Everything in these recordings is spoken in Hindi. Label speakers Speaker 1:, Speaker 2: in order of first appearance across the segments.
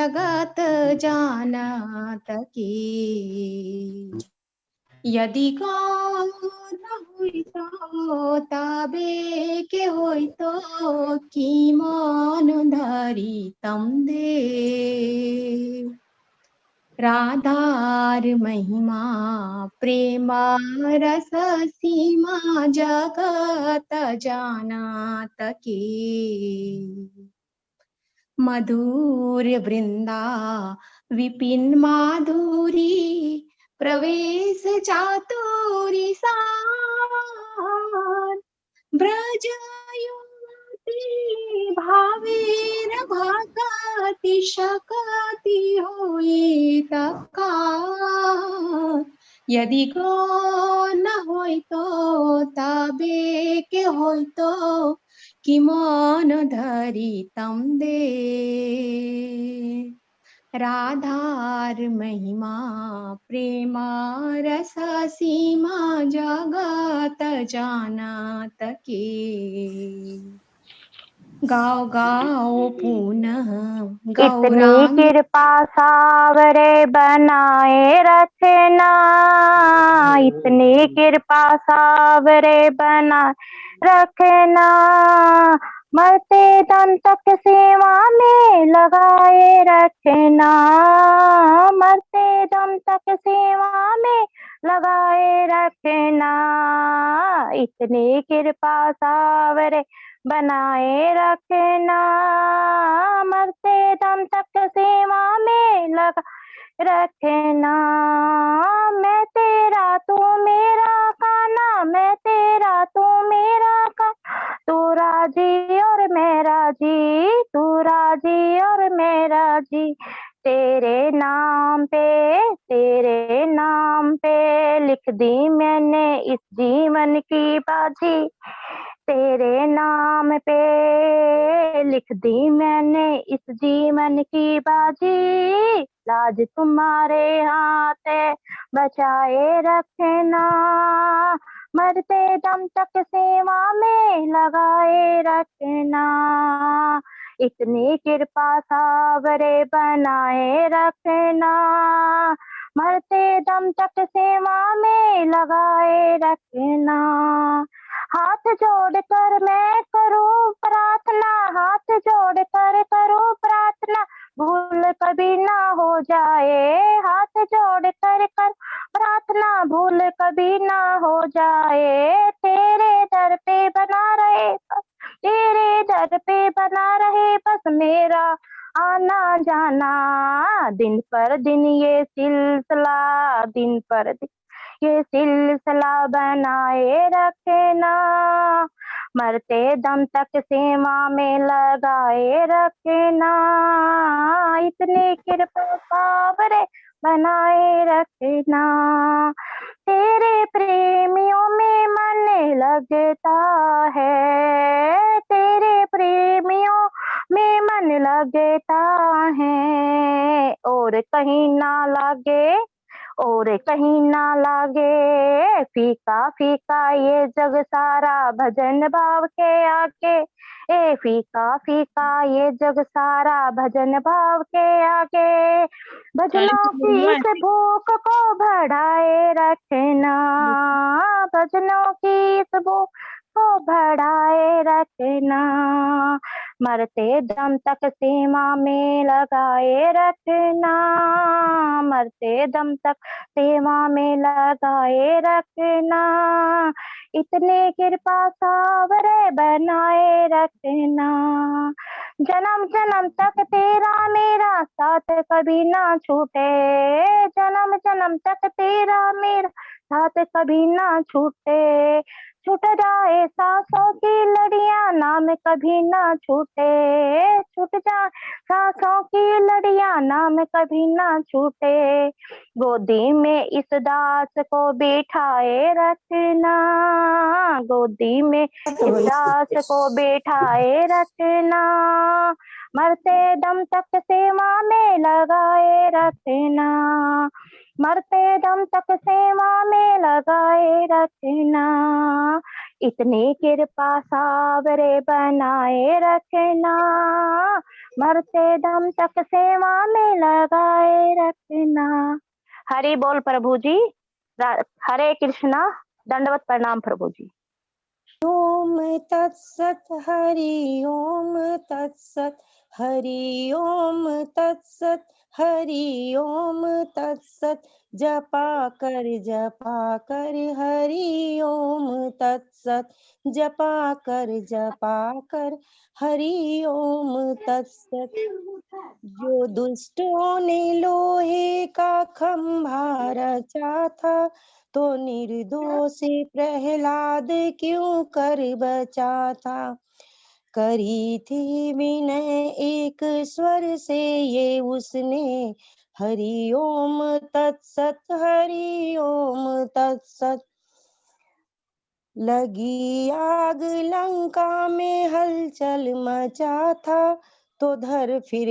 Speaker 1: जगत जानत की। यदि गौ न हुई तो तबे के होई तो की मन धरी तम दे। राधार महिमा प्रेम रस सीमा जगत जानत की। मधुर वृंदा विपिन माधुरी प्रवेश चातुरी सार। ब्रज युवती भावेर भगति शकति होई तत्काल। यदि गो न होई तो तबे के होई तो कि मन धरी तम दे। राधार महिमा प्रेम रस सीमा जगत जानत के। गाओ गाओ पुनः
Speaker 2: इतनी
Speaker 1: गौरांग।
Speaker 2: कृपा सावरे बनाए रखना, इतनी कृपा सावरे बनाए रखना। मरते दम तक सेवा में लगाए रखना, मरते दम तक सेवा में लगाए रखना। इतनी कृपा सावरे बनाए रखना, मरते दम तक सेवा में लगा रखना। मैं तेरा तू मेरा खाना, मैं तेरा तू मेरा खाना, तू राजी और मैं राजी, तू राजी और मैं राजी। तेरे नाम पे, तेरे नाम पे लिख दी मैंने इस जीवन की बाजी। तेरे नाम पे लिख दी मैंने इस जीवन की बाजी। लाज तुम्हारे हाथ है बचाए रखना, मरते दम तक सेवा में लगाए रखना। इतनी कृपा सावरे बनाए रखना, मरते दम तक सेवा में लगाए रखना। हाथ जोड़ कर मैं करूं प्रार्थना, हाथ जोड़ कर करूं प्रार्थना, भूल कभी ना हो जाए। हाथ जोड़ कर कर प्रार्थना, भूल कभी ना हो जाए। तेरे दर पे बना रहे बस, तेरे दर पे बना रहे बस मेरा आना जाना। दिन पर दिन ये सिलसिला, दिन पर दिन ये सिलसिला बनाए रखना, मरते दम तक सेवा में लगाए रखना। इतनी कृपा सावरे बनाए रखना। तेरे प्रेमियों में मन लगता है, तेरे प्रेमियों में मन लगता है, और कहीं ना लगे, और कहीं ना लागे। फीका फीका ये जग सारा भजन भाव के आगे, ए फीका फीका ये जग सारा भजन भाव के आगे। भजनों की इस भूख को बढ़ाए रखना, भजनों की इस भूख को बढ़ाए रखना। मरते दम तक सेवा में लगाए रखना, मरते दम तक सेवा में लगाए रखना। इतने कृपा सावरे बनाए रखना, जन्म जन्म तक तेरा मेरा साथ कभी ना छूटे। जन्म जन्म तक तेरा मेरा साथ कभी ना छूटे। छूट जाए सांसों की लड़ियां, नाम कभी ना छूटे। छूट जाए सांसों की लड़ियां, नाम कभी ना छूटे। गोदी में इस दास को बिठाए रखना, गोदी में इस दास को बिठाए रखना। मरते दम तक सेवा में लगाए रखना, मरते दम तक सेवा में लगाए रखना। इतनी कृपा सावरे बनाए रखना, मरते दम तक सेवा में लगाए रखना। हरि बोल प्रभु जी। हरे कृष्णा। दंडवत प्रणाम प्रभु जी।
Speaker 1: ओम तत्सत हरि ओम तत्सत हरि ओम तत्सत हरि ओम तत्सत जपा कर हरि ओम तत्सत जपा कर हरि ओम तत्सत। जो दुष्टों ने लोहे का खंभा रचा था, तो निर्दोष प्रहलाद क्यों कर बचा था। करी थी विनय एक स्वर से ये उसने, हरि ओम तत्सत हरि ओम तत्सत। लगी आग लंका में हलचल मचा था, तो घर फिर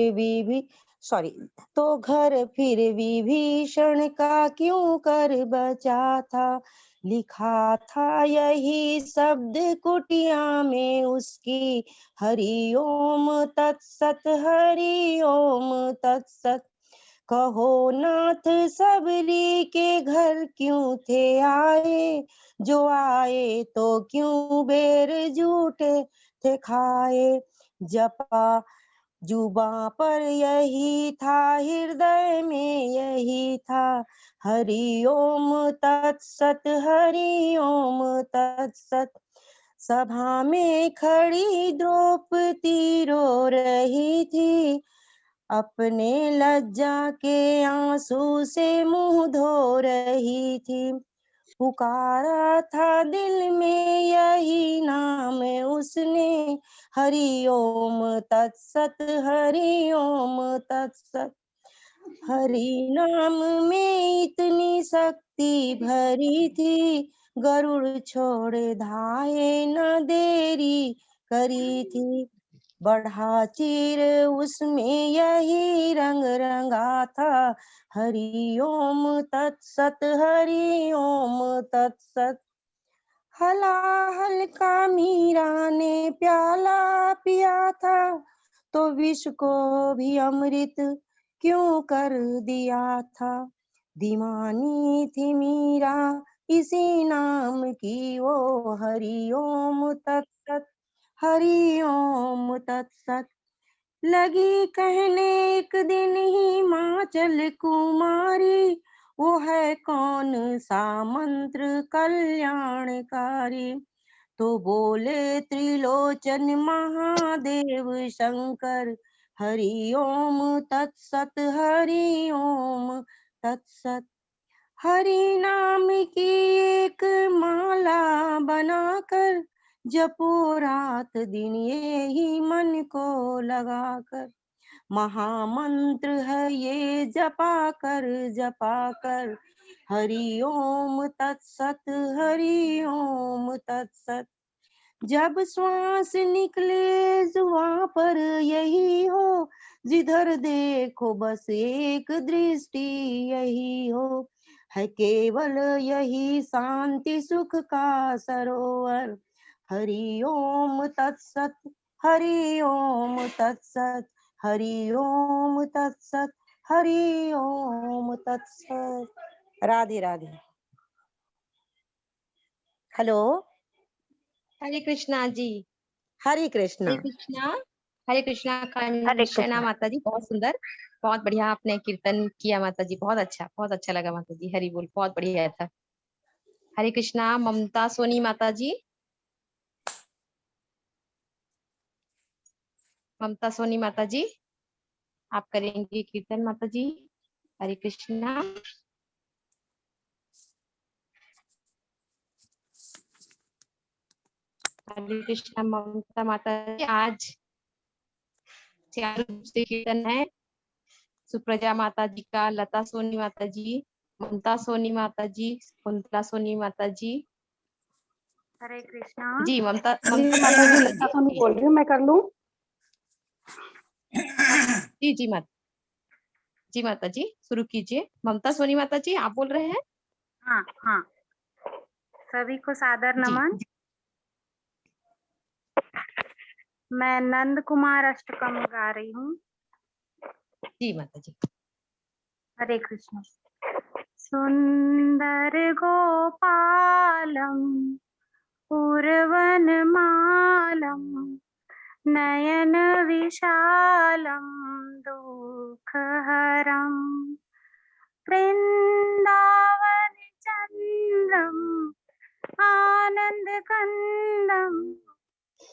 Speaker 1: विभीषण का क्यों कर बचा था। लिखा था यही शब्द कुटिया में उसकी, हरि ओम तत्सत हरि ओम तत्सत। कहो नाथ सबरी के घर क्यों थे आए, जो आए तो क्यों बेर झूठे थे खाए। जपा जुबा पर यही था, हृदय में यही था, हरि ओम तत्सत हरि ओम तत्सत। सभा में खड़ी द्रौपदी रो रही थी, अपने लज्जा के आंसू से मुंह धो रही थी। पुकारा था दिल में यही नाम उसने, हरि ओम तत्सत हरि ओम तत्सत। हरि नाम में इतनी शक्ति भरी थी, गरुड़ छोड़ धाये न देरी करी थी। बढ़ा चीर उसमें यही रंग रंगा था, हरि ओम तत्सत हरि ओम तत्सत। हलाहल का मीरा ने प्याला पिया था, तो विष को भी अमृत क्यों कर दिया था। दीवानी थी मीरा इसी नाम की वो, हरि ओम तत्सत हरि ओम तत्सत। लगी कहने एक दिन हिमाचल कुमारी, वो है कौन सा मंत्र कल्याणकारी। तो बोले त्रिलोचन महादेव शंकर, हरि ओम तत्सत हरि ओम तत्सत। हरि नाम की एक माला बनाकर, जपो रात दिन ये ही मन को लगाकर। महामंत्र है ये जपा कर हरि ओम तत्सत हरि ओम तत्सत। जब श्वास निकले जुबां पर यही हो, जिधर देखो बस एक दृष्टि यही हो। है केवल यही शांति सुख का सरोवर, हरि ओम तत्सत हरि ओम तत्सत हरि ओम तत्सत हरि ओम तत्सत। राधे राधे। हेलो।
Speaker 3: हरे कृष्णा जी।
Speaker 1: हरे कृष्णा।
Speaker 3: हरे कृष्णा। हरे कृष्णा।
Speaker 2: हरे
Speaker 3: कंचना
Speaker 2: कृष्णा।
Speaker 3: माता जी, बहुत सुंदर, बहुत बढ़िया आपने कीर्तन किया माता जी, बहुत अच्छा लगा माता जी। हरि बोल, बहुत बढ़िया था। हरे कृष्णा। ममता सोनी माता जी, ममता सोनी माता जी, आप करेंगे कीर्तन माता जी। हरे कृष्णा। हरे कृष्णा ममता माता जी। आज चार रूप से कीर्तन है। सुप्रजा माता जी का, लता सोनी माता जी, ममता सोनी माता जी, कुंतला सोनी माता जी।
Speaker 2: हरे कृष्णा।
Speaker 3: जी ममता
Speaker 4: जी
Speaker 3: ममता
Speaker 4: माता जी,
Speaker 3: सोनी
Speaker 4: लता
Speaker 3: माता
Speaker 4: सोनी
Speaker 3: जी।
Speaker 4: बोल रही हूँ, मैं कर लूँ?
Speaker 3: जी जी माता जी, माता जी शुरू कीजिए। ममता सोनी माता जी, आप बोल रहे हैं?
Speaker 2: हाँ हाँ, सभी को सादर
Speaker 3: जी
Speaker 2: नमन। मैं नंद कुमार अष्टकम गा रही हूँ।
Speaker 3: जी माता जी।
Speaker 2: हरे कृष्ण। सुंदर गोपालम पूर्वनमालम नयन विशालम दुःखहरम वृंदावन चंद्रम आनंदकंदम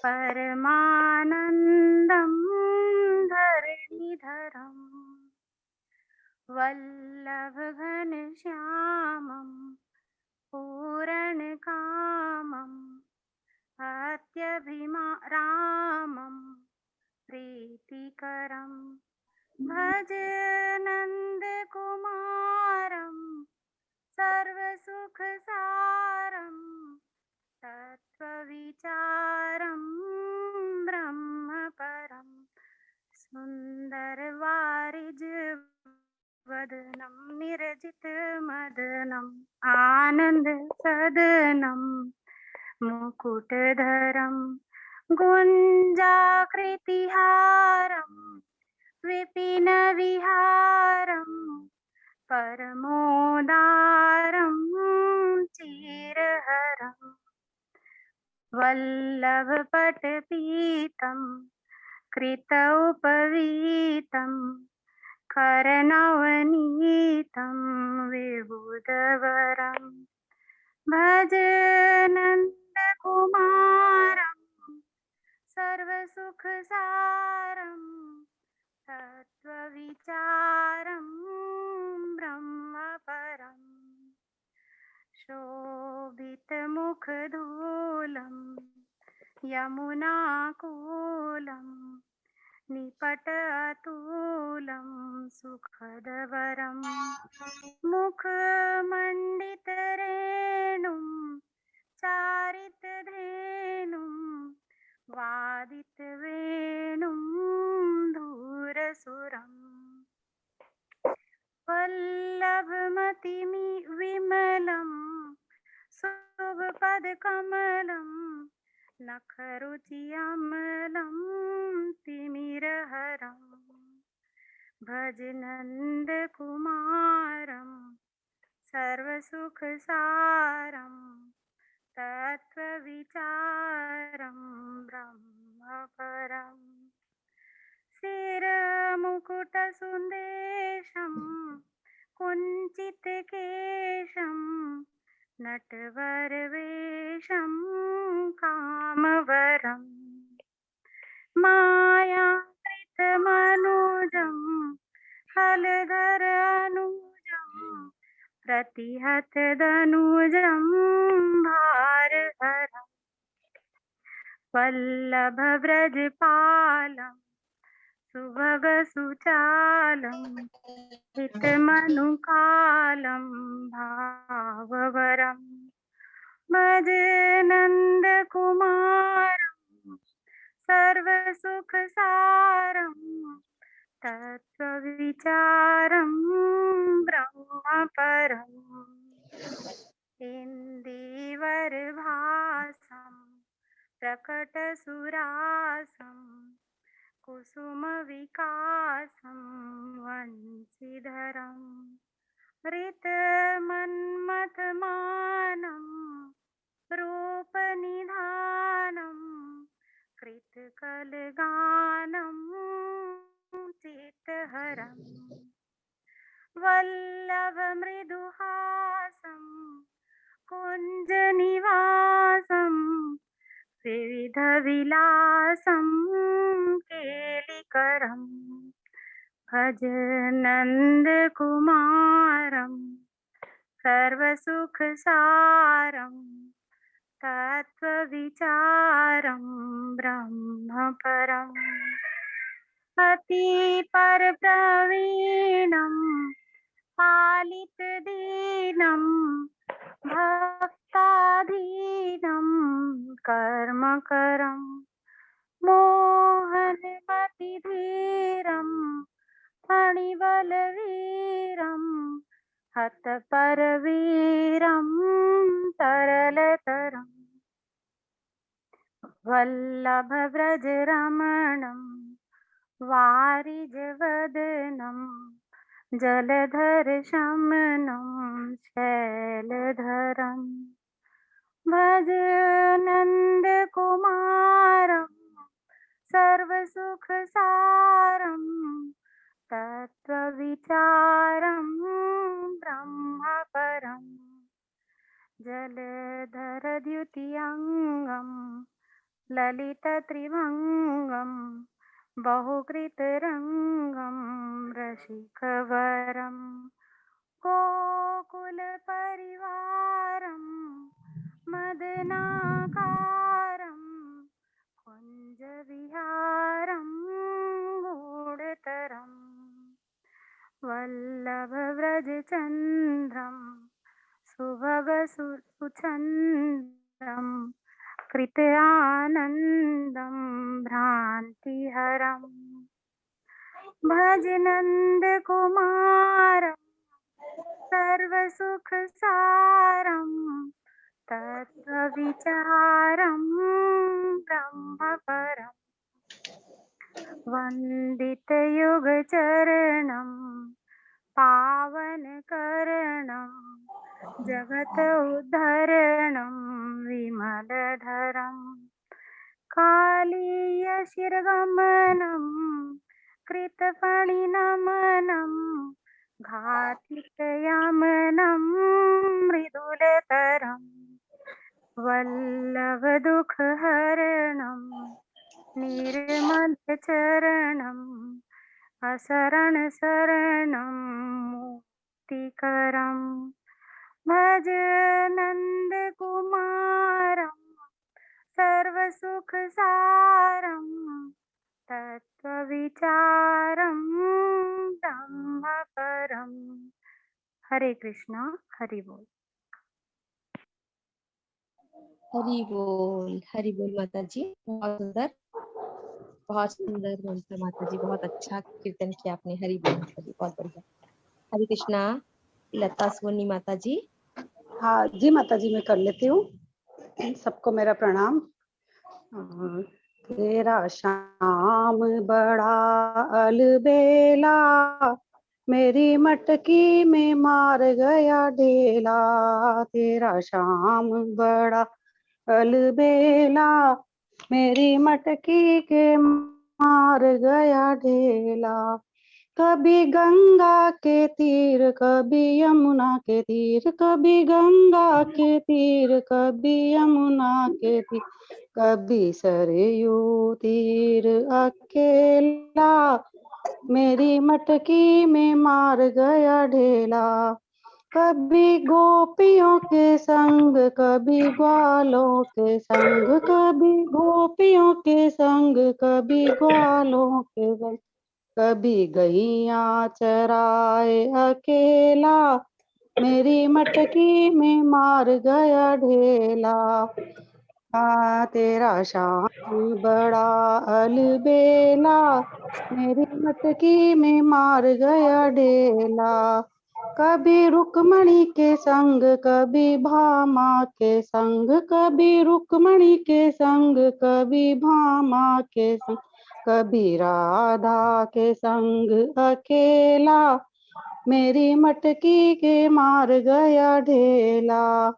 Speaker 2: परमानंदम धरणीधरम वल्लभ घनश्यामं पूरणकामं अत्यभिरामं प्रीतिकरं भज नन्दकुमारं सर्वसुखसारं तत्त्वविचारं ब्रह्मपरं सुन्दरवारिज वदनं निरजित मदनम् आनंद सदनं मुकुटधरं गुंजाकृतिहारं विपिन विहारं परमोदारं चिरहरं वल्लभपटपीतं कृतौपवीतं करनवनीतं विबुधवरं भज नन्दकुमारं सर्वसुखसारं तत्त्वविचारं ब्रह्मपरं शोभितमुखधूलं यमुनाकूलं निपटअतुलं सुखदवरं मुखमण्डितरेणुं चारितधेनुं वादितवेणुं धूरसुरं वल्लभमतिविमलं शुभपदकमलं नखरुचिअमलं तिमिरहरं भज नन्दकुमारं सर्वसुखसारं तत्त्वविचारं ब्रह्मपरम् शिरमुकुटसुन्देशं कुञ्चितकेशं नटवरवेशं कामवरं मायाकृतमनुजं हलधरानुजं प्रतिहतदनुजं भारहरं वल्लभव्रजपालं सुभगसुचालं हितमनुकालं भाववरं भज नन्दकुमारं सर्वसुखसारं तत्त्वविचारं ब्रह्मपरम् इन्दीवरभासं प्रकटसुरासं कुसुमविकासं वंशीधरं ऋतमन्मथमानं रूपनिधानं कृतकलगानं चित्तहरं वल्लभमृदुहासं कुञ्जनिवासं विविधविलासं केलिकरं भज नन्दकुमारं सर्वसुखसारं तत्त्वविचारं ब्रह्मपरम् अतिपरप्रवीणं पालितदीनं भक्ताधीनं कर्मकरं मोहनमतिधीरं फणिबलवीरं हतपरवीरं तरलतरं
Speaker 4: वल्लभ व्रज रमणं वारिजवदनं जलधर शमनं शैलधरम् भज नंद कुमारं सर्वसुखसारं तत्त्वविचारं ब्रह्मपरम् जलधरद्युतिअङ्गं ललितत्रिभङ्गं बहुकृतरङ्गं रसिकवरम् गोकुलपरिवारं मदनाकारं कुञ्जविहारं गूढतरम् वल्लभव्रजचन्द्रं सुभगसुचन्द्रं कृतानन्दं भ्रान्तिहरम् भज नन्दकुमारं सर्वसुखसारं तत्त्वविचारं ब्रह्मपरम् वन्दितयुगचरणं पावनकरणं जगत उद्धरणं विमलधरम् कालीयशिरगमनं कृतफणिनमनं घातिकयमनं मृदुलतरम् वल्लभदुःखहरणं निर्मलचरणम् अशरणशरणं मुक्तिकरम् भज नन्दकुमारं सर्वसुखसारं तत्त्वविचारं ब्रह्मपरम्। हरे कृष्णा, हरि बोल।
Speaker 3: हरि बोल माता जी। बहुत सुंदर मंत्र माता जी, बहुत अच्छा कीर्तन किया आपने। हरि बोल माता जी, बहुत बढ़िया। हरे कृष्णा। लता सोनी माता जी।
Speaker 5: हाँ जी माता जी, मैं कर लेती हूँ। सबको मेरा प्रणाम। तेरा शाम बड़ा अलबेला, मेरी मटकी में मार गया ढेला। तेरा शाम बड़ा अलबेला, मेरी मटकी के मार गया ढेला। कभी गंगा के तीर कभी यमुना के तीर, कभी गंगा के तीर कभी यमुना के तीर, कभी सरयू तीर अकेला, मेरी मटकी में मार गया ढेला। कभी गोपियों के संग कभी ग्वालों के संग, कभी गोपियों के संग कभी ग्वालों के संग, कभी गैया चराए अकेला, मेरी मटकी में मार गया ढेला। तेरा शाम बड़ा अलबेला, मेरी मटकी में मार गया ढेला। कभी रुक्मणी के संग कभी भामा के संग, कभी रुक्मणी के संग कभी भामा के संग, कभी राधा के संग अकेला, मेरी मटकी के मार गया ढेला।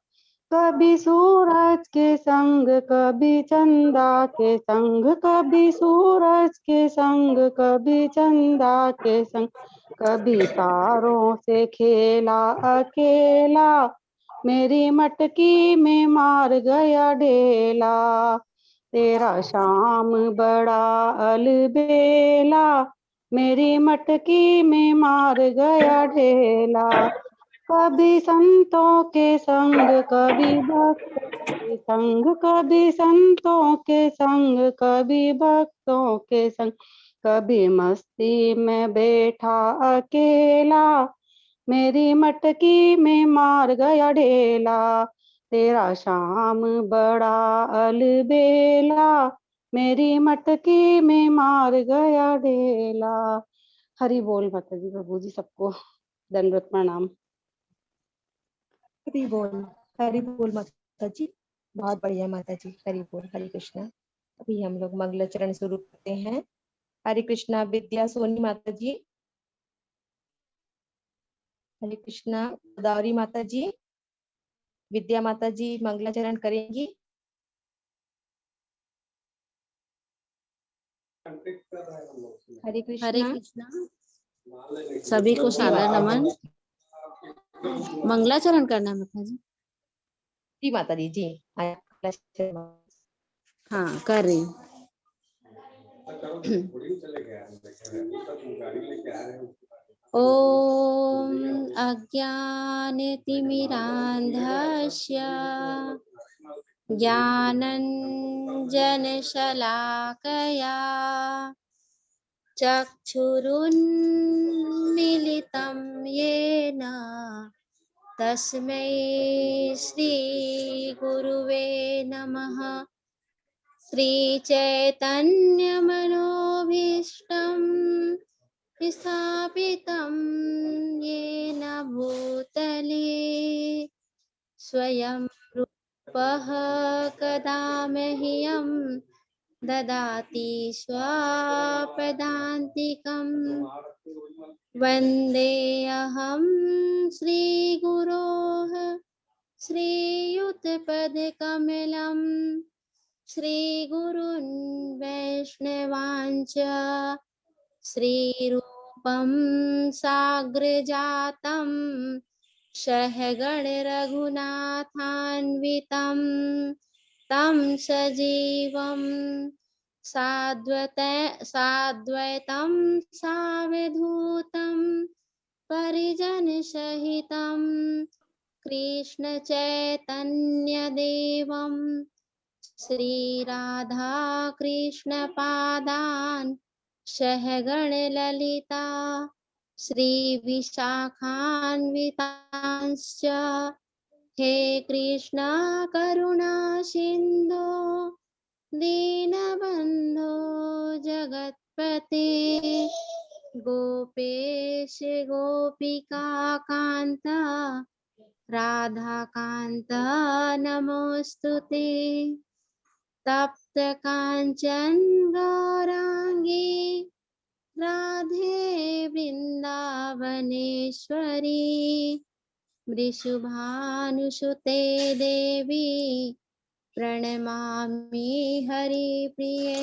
Speaker 5: कभी सूरज के संग कभी चंदा के संग, कभी सूरज के संग कभी चंदा के संग, कभी तारों से खेला अकेला, मेरी मटकी में मार गया ढेला। तेरा शाम बड़ा अलबेला, मेरी मटकी में मार गया ढेला। कभी संतों के संग कभी भक्तों के संग, कभी संतों के संग कभी भक्तों के संग, कभी मस्ती में बैठा अकेला, मेरी मटकी में मार गया ढेला। तेरा शाम बड़ा अलबेला, मेरी मटकी में मार गया ढेला। हरि बोल माता जी, प्रभु जी सबको दंडवत प्रणाम।
Speaker 3: हरि बोल माता जी, बहुत बढ़िया माता जी। हरि बोल। हरे कृष्णा। अभी हम लोग मंगलाचरण शुरू करते हैं। हरे कृष्णा। विद्या सोनी माता जी। हरे कृष्णा। गोदावरी माता जी। विद्या माता जी मंगलाचरण करेंगी। हरे
Speaker 1: हरे
Speaker 3: कृष्णा।
Speaker 1: कृष्णा। सभी को सादर नमन। मंगलाचरण करना है माता जी।
Speaker 3: जी माता जी। जी
Speaker 1: हाँ कर रही हूँ। ॐ अज्ञानतिमिरान्धस्य ज्ञानञ्जनशलाकया चक्षुरुन्मीलितं येन तस्मै श्रीगुरुवे नमः। श्रीचैतन्यमनोभीष्टं स्थापितं येन भूतले स्वयं रूपः कदा मह्यं ददाति स्वापदान्तिकम्। वन्देऽहं श्रीगुरोः श्रीयुतपदकमलम् श्रीगुरुन् वैष्णवांच श्रीरूपं साग्रजातं सहगण रघुनाथान्वितं तं सजीवं साद्वैतं सावधूतं परिजनसहितं कृष्ण चैतन्य देवं श्रीराधा कृष्ण पादान् सहगण ललिता श्रीविशाखान्वितांश्च हे कृष्णा करुणा सिन्धो दीनबन्धो जगत्पते गोपेश गोपिका कान्त राधाकान्त नमोऽस्तुते। तप्त कांचन गौरांगी राधे वृंदावनेश्वरी वृषभानुसुते देवी प्रणमामि हरिप्रिये।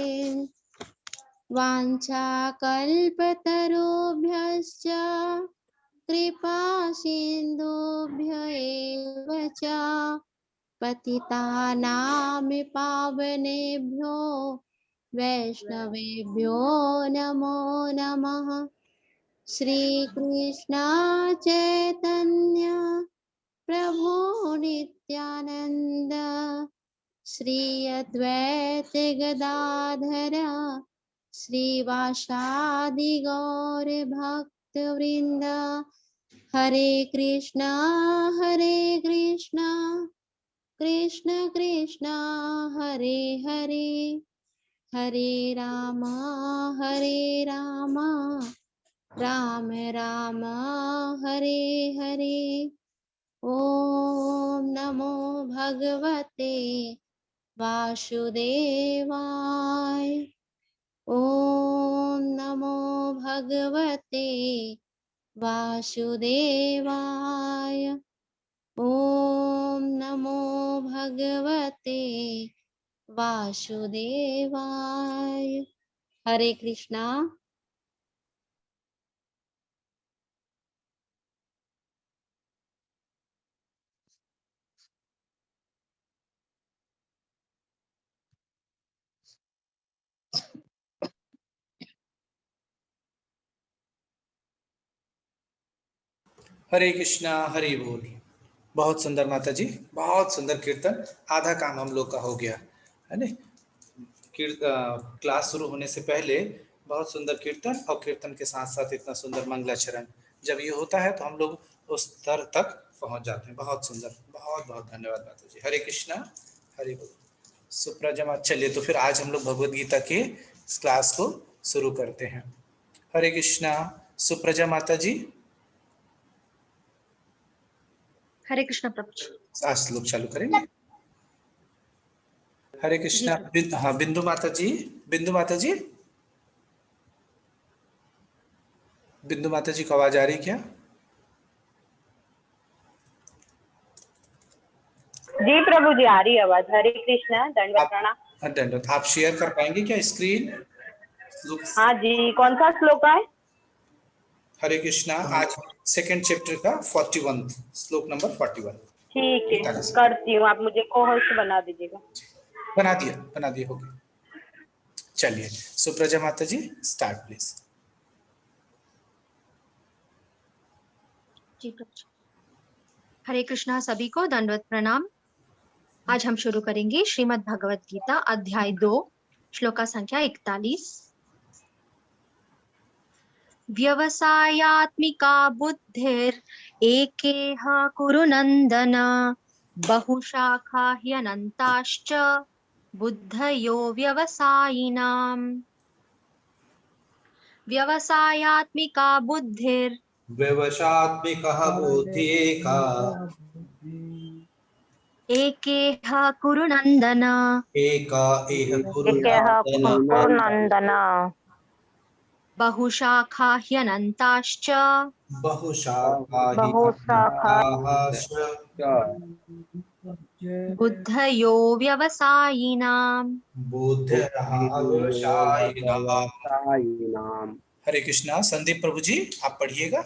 Speaker 1: वाञ्छाकल्पतरुभ्यश्च कृपा सिन्धुभ्य एव च पतितानां पावनेभ्यो वैष्णवेभ्यो नमो नमः। श्रीकृष्ण चैतन्य प्रभु नित्यानंद श्री अद्वैत गदाधर श्रीवासादि गौर भक्त वृंद। हरे कृष्णा कृष्ण कृष्ण हरे हरे हरे राम राम राम हरे हरे। ओम नमो भगवते वासुदेवाय। ओम नमो भगवते वासुदेवाय। ओम नमो भगवते वासुदेवाय। हरे कृष्णा।
Speaker 6: हरे कृष्णा हरि बोल। बहुत सुंदर माता जी, बहुत सुंदर कीर्तन। आधा काम हम लोग का हो गया है ना। क्लास शुरू होने से पहले बहुत सुंदर कीर्तन और कीर्तन के साथ साथ इतना सुंदर मंगलाचरण, जब ये होता है तो हम लोग उस स्तर तक पहुंच जाते हैं। बहुत सुंदर, बहुत बहुत धन्यवाद माता जी। हरे कृष्णा हरि बोल। सुप्रजमा, चलिए तो फिर आज हम लोग भगवद गीता के इस क्लास को शुरू करते हैं। हरे कृष्णा। सुप्रजा माता जी।
Speaker 4: हरे कृष्ण प्रभु।
Speaker 6: आज श्लोक चालू करेंगे। हरे कृष्णा। हाँ बिंदु माता जी, बिंदु माता जी, बिंदु माता जी को आवाज आ रही क्या?
Speaker 2: जी प्रभु जी, आ रही है आवाज। हरे कृष्णा, दंडवत प्रणाम।
Speaker 6: दंडवत। आप शेयर कर पाएंगे क्या स्क्रीन?
Speaker 2: हाँ जी, कौन सा श्लोक है?
Speaker 6: हरे कृष्णा। आज सेकंड चैप्टर का 41 श्लोक नंबर 41।
Speaker 2: ठीक है, करती हूँ। आप मुझे को होस्ट बना दीजिएगा।
Speaker 6: बना दिया हो गया। चलिए सुप्रजा माता जी स्टार्ट प्लीज।
Speaker 7: जी हरे कृष्णा सभी को, दंडवत प्रणाम। आज हम शुरू करेंगे श्रीमद् भगवत गीता अध्याय 2 श्लोका संख्या 41। व्यवसायात्मिका बुद्धिर एकेह कुरु नंदन बहुशाखा ह्यनन्ताश्च बुद्धयो व्यवसायिनाम्। व्यवसायात्मिका बुद्धिर
Speaker 6: व्यवसायात्मिकः बुद्धिका
Speaker 7: एकेह कुरु नंदन
Speaker 6: एका इह कुरु
Speaker 2: नंदन
Speaker 7: बहुशाखा ह्यनन्ताश्च
Speaker 6: बहुशाखाश्च
Speaker 7: बुद्धयो व्यवसायिनाम्।
Speaker 6: बुद्धिर्व्यवसायिनाम्। हरे कृष्णा। संदीप प्रभु जी आप पढ़िएगा।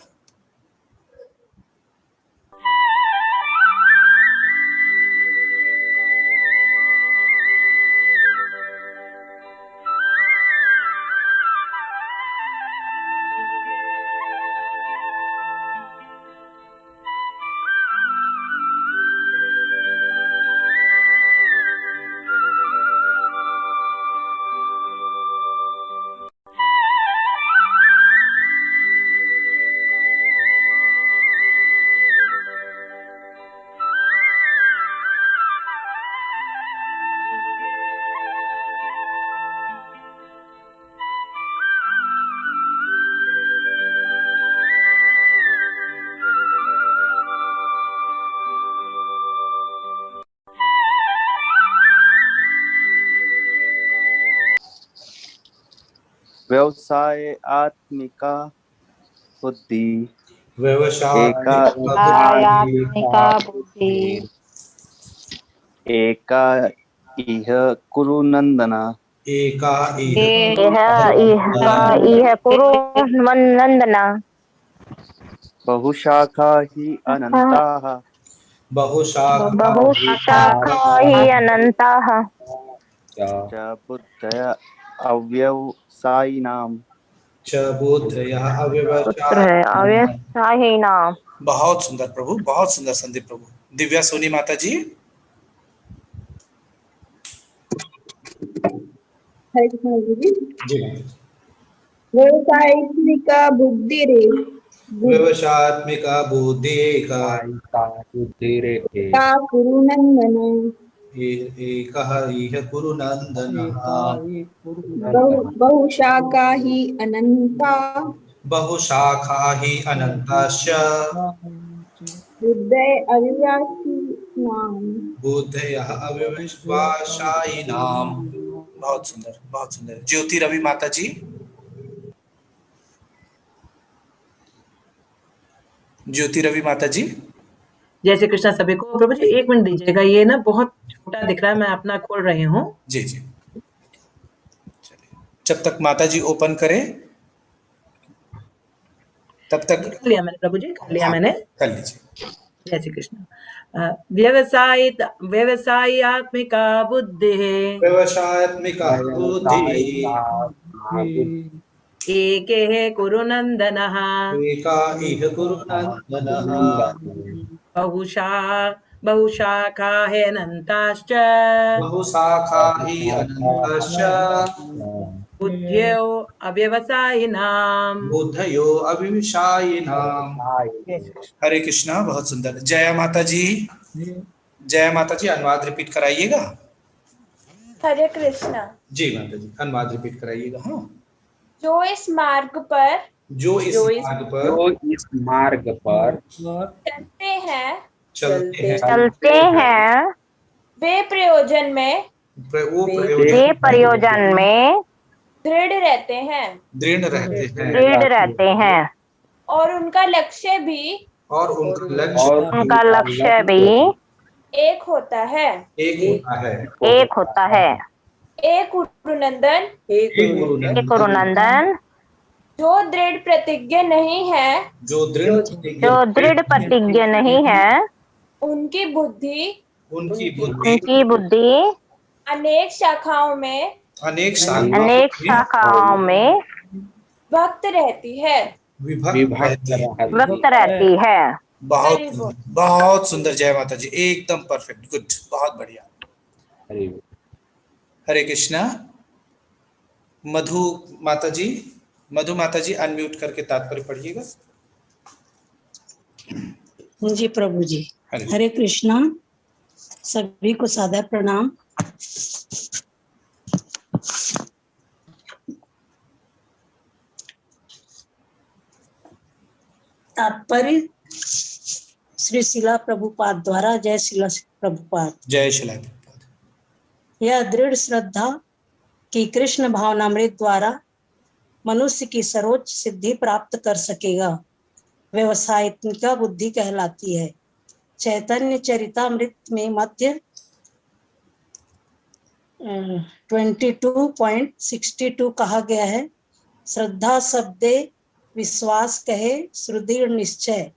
Speaker 8: व्यवसायात्मिका बुद्धि
Speaker 2: व्यवसायात्मिका बुद्धि
Speaker 8: एका इह कुरु नंदन
Speaker 6: एका इह
Speaker 2: कुरु नंदन
Speaker 8: बहुशाखा हि अनंताः
Speaker 2: बहुशाखा हि अनंताः
Speaker 8: च बुद्धय अव्यवसायिनाम्।
Speaker 2: अव्यवसायिनाम्।
Speaker 6: बहुत सुंदर प्रभु, बहुत सुंदर संदीप प्रभु। दिव्या सोनी माता जी।
Speaker 1: हरे कृष्ण जी। व्यवसायिका बुद्धि रे
Speaker 6: व्यवसायात्मिका बुद्धि
Speaker 1: का कुरु नंदन
Speaker 6: एकः इह कुरु नंदनः
Speaker 1: बहुशाखा ही अनंता
Speaker 6: बहुशाखा हि अनंताश्च
Speaker 1: बुद्धय अविनाशिनाम्।
Speaker 6: बुद्धयः अव्यवसायिनाम्। बहुत सुंदर, बहुत सुंदर। ज्योति रवि माता जी। ज्योति रवि माता जी।
Speaker 9: जय श्री कृष्ण सभी को। प्रभु जी 1 मिनट दीजिएगा, ये ना बहुत छोटा दिख रहा है, मैं अपना खोल रही हूँ।
Speaker 6: जी जी, चलिए जब तक माता जी ओपन करें तब तक।
Speaker 9: कर लिया मैंने प्रभु जी, कर लिया मैंने।
Speaker 6: कर लीजिए।
Speaker 9: जय श्री कृष्ण। व्यवसायात्मिका बुद्धि
Speaker 6: व्यवसायात्मिका बुद्धि
Speaker 9: एके कुरु नंदनः
Speaker 6: एका इह कुरु नंदनः
Speaker 9: बहुशाखा ह्यनन्ताश्च
Speaker 6: बहुशाखा हि अनन्ताश्च
Speaker 9: बुद्धयो अव्यवसायिनाम्।
Speaker 6: बुद्धयो अव्यवसायिनाम्। हरे कृष्णा। बहुत सुंदर। जया माता जी, जया माता जी अनुवाद रिपीट कराइएगा।
Speaker 10: हरे कृष्णा।
Speaker 6: जी माता जी अनुवाद रिपीट कराइएगा। हाँ।
Speaker 10: जो इस मार्ग पर
Speaker 6: चलते हैं
Speaker 2: वे प्रयोजन में
Speaker 6: वो
Speaker 2: वे प्रयोजन में
Speaker 10: दृढ़ रहते हैं
Speaker 6: दृढ़ रहते हैं
Speaker 2: दृढ़ रहते हैं
Speaker 10: और उनका लक्ष्य भी
Speaker 6: और
Speaker 2: उनका लक्ष्य भी
Speaker 10: एक होता है
Speaker 2: एक होता है।
Speaker 10: एक गुरुनंदन
Speaker 2: एक गुरुनंदन
Speaker 10: जो दृढ़ प्रतिज्ञ नहीं है
Speaker 6: जो
Speaker 2: दृढ़ प्रतिज्ञ नहीं है
Speaker 10: उनकी बुद्धि
Speaker 2: उनकी बुद्धि
Speaker 10: अनेक शाखाओं में
Speaker 6: अनेक
Speaker 2: शाखाओं में
Speaker 10: भक्त रहती है
Speaker 2: व्यक्त रहती है।
Speaker 6: बहुत सुंदर। जय माता जी, एकदम परफेक्ट, गुड, बहुत बढ़िया। हरे कृष्णा। मधु माता जी अनम्यूट करके तात्पर्य पढ़िएगा।
Speaker 11: जी प्रभु जी। हरे कृष्णा, सभी को सादर प्रणाम। तात्पर्य श्री शिला प्रभुपाद द्वारा। जय शिला प्रभुपाद।
Speaker 6: जय शिला प्रभुपाद।
Speaker 11: यह दृढ़ श्रद्धा कि कृष्ण भावनामृत द्वारा मनुष्य की सर्वोच्च सिद्धि प्राप्त कर सकेगा व्यवसायिका बुद्धि कहलाती है। चैतन्य चरितामृत में मध्य 22.62 कहा गया है, श्रद्धा शब्दे विश्वास कहे सुदृढ़ निश्चय,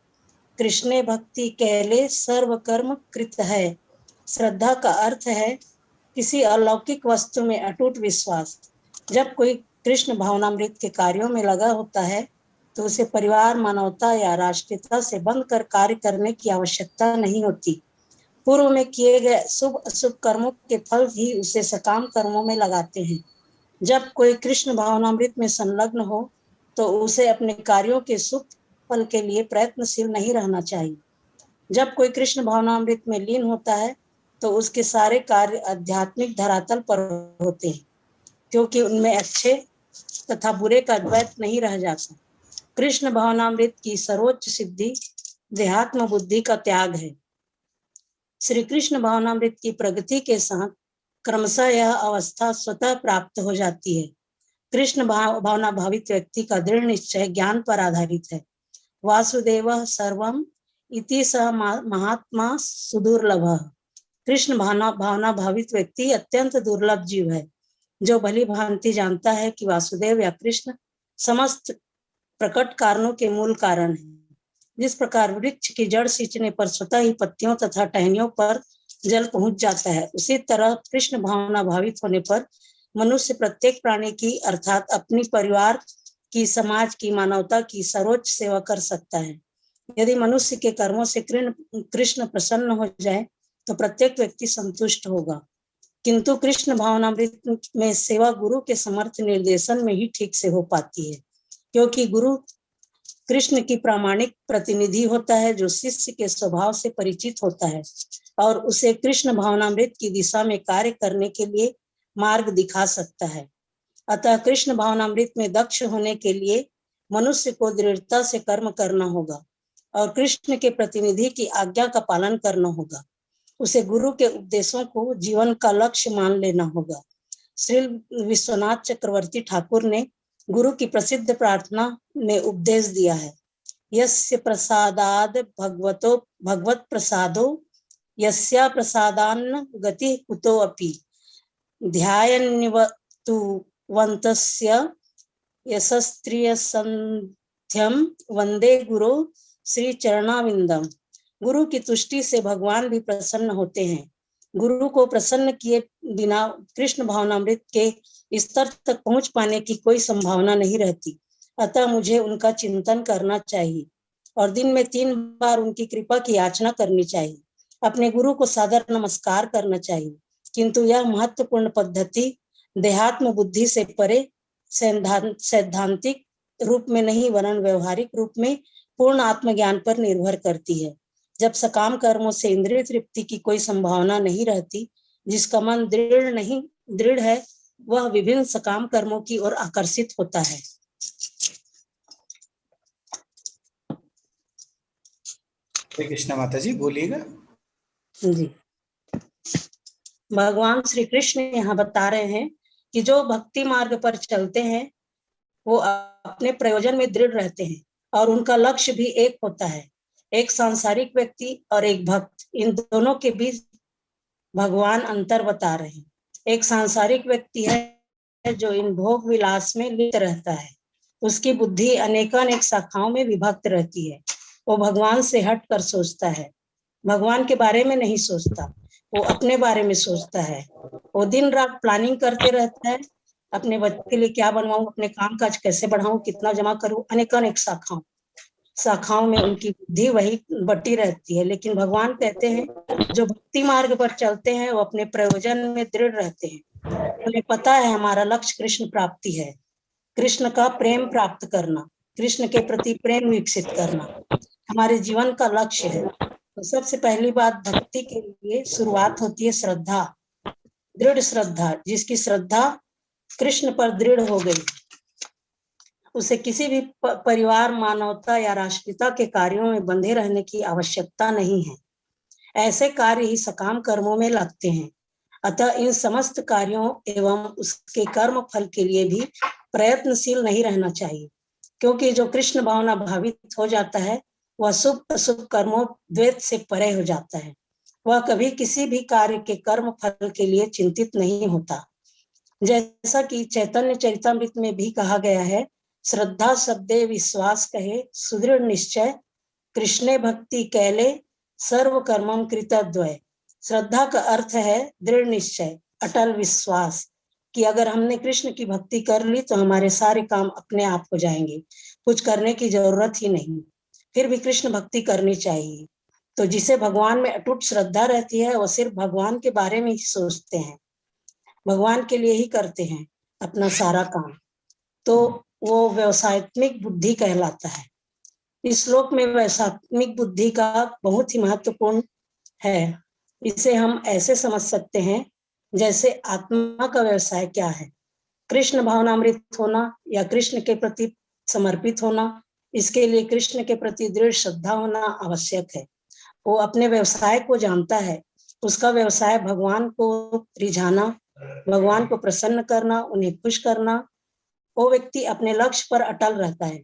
Speaker 11: कृष्णे भक्ति कहले सर्व कर्म कृत है। श्रद्धा का अर्थ है किसी अलौकिक वस्तु में अटूट विश्वास। जब कोई कृष्ण भावनामृत के कार्यों में लगा होता है तो उसे परिवार, मानवता या राष्ट्रीयता से बंध कर कार्य करने की आवश्यकता नहीं होती। पूर्व में किए गए शुभ अशुभ कर्मों के फल भी उसे सकाम कर्मों में लगाते हैं। जब कोई कृष्ण भावनामृत में संलग्न हो तो उसे अपने कार्यों के शुभ फल के लिए प्रयत्नशील नहीं रहना चाहिए। जब कोई कृष्ण भावनामृत में लीन होता है तो उसके सारे कार्य आध्यात्मिक धरातल पर होते हैं, क्योंकि उनमें अच्छे तथा बुरे का द्वैत नहीं रह जाता। कृष्ण भावनामृत की सर्वोच्च सिद्धि देहात्म बुद्धि का त्याग है। श्री कृष्ण भावनामृत की प्रगति के साथ क्रमशः यह अवस्था स्वतः प्राप्त हो जाती है। कृष्ण भावना भावित व्यक्ति का दृढ़ निश्चय ज्ञान पर आधारित है। वासुदेव सर्वम इति सह महात्मा सुदुर्लभ। कृष्ण भावना भावित व्यक्ति अत्यंत दुर्लभ जीव है, जो भली भांति जानता है कि वासुदेव या कृष्ण समस्त प्रकट कारणों के मूल कारण है। जिस प्रकार वृक्ष की जड़ सींचने पर स्वतः ही पत्तियों तथा टहनियों पर जल पहुंच जाता है, उसी तरह कृष्ण भावना भावित होने पर मनुष्य प्रत्येक प्राणी की अर्थात अपनी परिवार की, समाज की, मानवता की सर्वोच्च सेवा कर सकता है। यदि मनुष्य के कर्मों से कृष्ण प्रसन्न हो जाए तो प्रत्येक व्यक्ति संतुष्ट होगा, किंतु कृष्ण भावनामृत में सेवा गुरु के समर्थ निर्देशन में ही ठीक से हो पाती है, क्योंकि गुरु कृष्ण की प्रामाणिक प्रतिनिधि होता है, जो शिष्य के स्वभाव से परिचित होता है और उसे कृष्ण भावनामृत की दिशा में कार्य करने के लिए मार्ग दिखा सकता है। अतः कृष्ण भावनामृत में दक्ष होने के लिए मनुष्य को दृढ़ता से कर्म करना होगा और कृष्ण के प्रतिनिधि की आज्ञा का पालन करना होगा। उसे गुरु के उपदेशों को जीवन का लक्ष्य मान लेना होगा। श्री विश्वनाथ चक्रवर्ती ठाकुर ने गुरु की प्रसिद्ध प्रार्थना में उपदेश दिया है, यस्य प्रसादाद भगवत प्रसादो यस्या प्रसादान्न गति कुतो अपि ध्यायन्निवतु वन्तस्य यशस्त्रिय संध्यम वंदे गुरु श्री चरणाविंदम। गुरु की तुष्टि से भगवान भी प्रसन्न होते हैं। गुरु को प्रसन्न किए बिना कृष्ण भावनामृत के स्तर तक पहुंच पाने की कोई संभावना नहीं रहती। अतः मुझे उनका चिंतन करना चाहिए और दिन में 3 बार उनकी कृपा की याचना करनी चाहिए। अपने गुरु को सादर नमस्कार करना चाहिए, किंतु यह महत्वपूर्ण पद्धति देहात्म बुद्धि से परे सैद्धांतिक रूप में नहीं वरन व्यवहारिक रूप में पूर्ण आत्मज्ञान पर निर्भर करती है। जब सकाम कर्मों से इंद्रिय तृप्ति की कोई संभावना नहीं रहती, जिसका मन दृढ़ है, वह विभिन्न सकाम कर्मों की ओर आकर्षित होता है।
Speaker 6: हरे कृष्णा माता जी, बोलिएगा।
Speaker 11: जी। भगवान श्री कृष्ण यहाँ बता रहे हैं कि जो भक्ति मार्ग पर चलते हैं वो अपने प्रयोजन में दृढ़ रहते हैं और उनका लक्ष्य भी एक होता है। एक सांसारिक व्यक्ति और एक भक्त, इन दोनों के बीच भगवान अंतर बता रहे हैं। एक सांसारिक व्यक्ति है जो इन भोग विलास में लिप्त रहता है, उसकी बुद्धि अनेकानेक शाखाओं में विभक्त रहती है। वो भगवान से हट कर सोचता है, भगवान के बारे में नहीं सोचता, वो अपने बारे में सोचता है। वो दिन रात प्लानिंग करते रहता है, अपने बच्चे के लिए क्या बनवाऊं, अपने काम काज कैसे बढ़ाऊं, कितना जमा करूं, अनेकानेक शाखाओं में उनकी बुद्धि वही बटी रहती है। लेकिन भगवान कहते हैं जो भक्ति मार्ग पर चलते हैं वो अपने प्रयोजन में दृढ़ रहते हैं। उन्हें पता है हमारा लक्ष्य कृष्ण प्राप्ति है, कृष्ण का प्रेम प्राप्त करना, कृष्ण के प्रति प्रेम विकसित करना हमारे जीवन का लक्ष्य है। तो सबसे पहली बात, भक्ति के लिए शुरुआत होती है श्रद्धा, दृढ़ श्रद्धा। जिसकी श्रद्धा कृष्ण पर दृढ़ हो गई, उसे किसी भी परिवार, मानवता या राष्ट्रीयता के कार्यों में बंधे रहने की आवश्यकता नहीं है। ऐसे कार्य ही सकाम कर्मों में लगते हैं। अतः इन समस्त कार्यों एवं उसके कर्म फल के लिए भी प्रयत्नशील नहीं रहना चाहिए, क्योंकि जो कृष्ण भावना भावित हो जाता है वह शुभ अशुभ कर्मों द्वैत से परे हो जाता है। वह कभी किसी भी कार्य के कर्म फल के लिए चिंतित नहीं होता। जैसा कि चैतन्य चरितामृत में भी कहा गया है, श्रद्धा शब्दे विश्वास कहे सुदृढ़ निश्चय, कृष्णे भक्ति कैले सर्व कर्मम कृतद्वय। श्रद्धा का अर्थ है दृढ़ निश्चय, अटल विश्वास कि अगर हमने कृष्ण की भक्ति कर ली तो हमारे सारे काम अपने आप हो जाएंगे, कुछ करने की जरूरत ही नहीं। फिर भी कृष्ण भक्ति करनी चाहिए। तो जिसे भगवान में अटूट श्रद्धा रहती है वह सिर्फ भगवान के बारे में ही सोचते हैं, भगवान के लिए ही करते हैं अपना सारा काम, तो वो व्यवसायत्मिक बुद्धि कहलाता है। इस श्लोक में व्यवसायत्मिक बुद्धि का बहुत ही महत्वपूर्ण है। इसे हम ऐसे समझ सकते हैं जैसे आत्मा का व्यवसाय क्या है, कृष्ण भावनामृत होना या कृष्ण के प्रति समर्पित होना। इसके लिए कृष्ण के प्रति दृढ़ श्रद्धा होना आवश्यक है। वो अपने व्यवसाय को जानता है, उसका व्यवसाय भगवान को रिझाना, भगवान को प्रसन्न करना, उन्हें खुश करना। वो व्यक्ति अपने लक्ष्य पर अटल रहता है,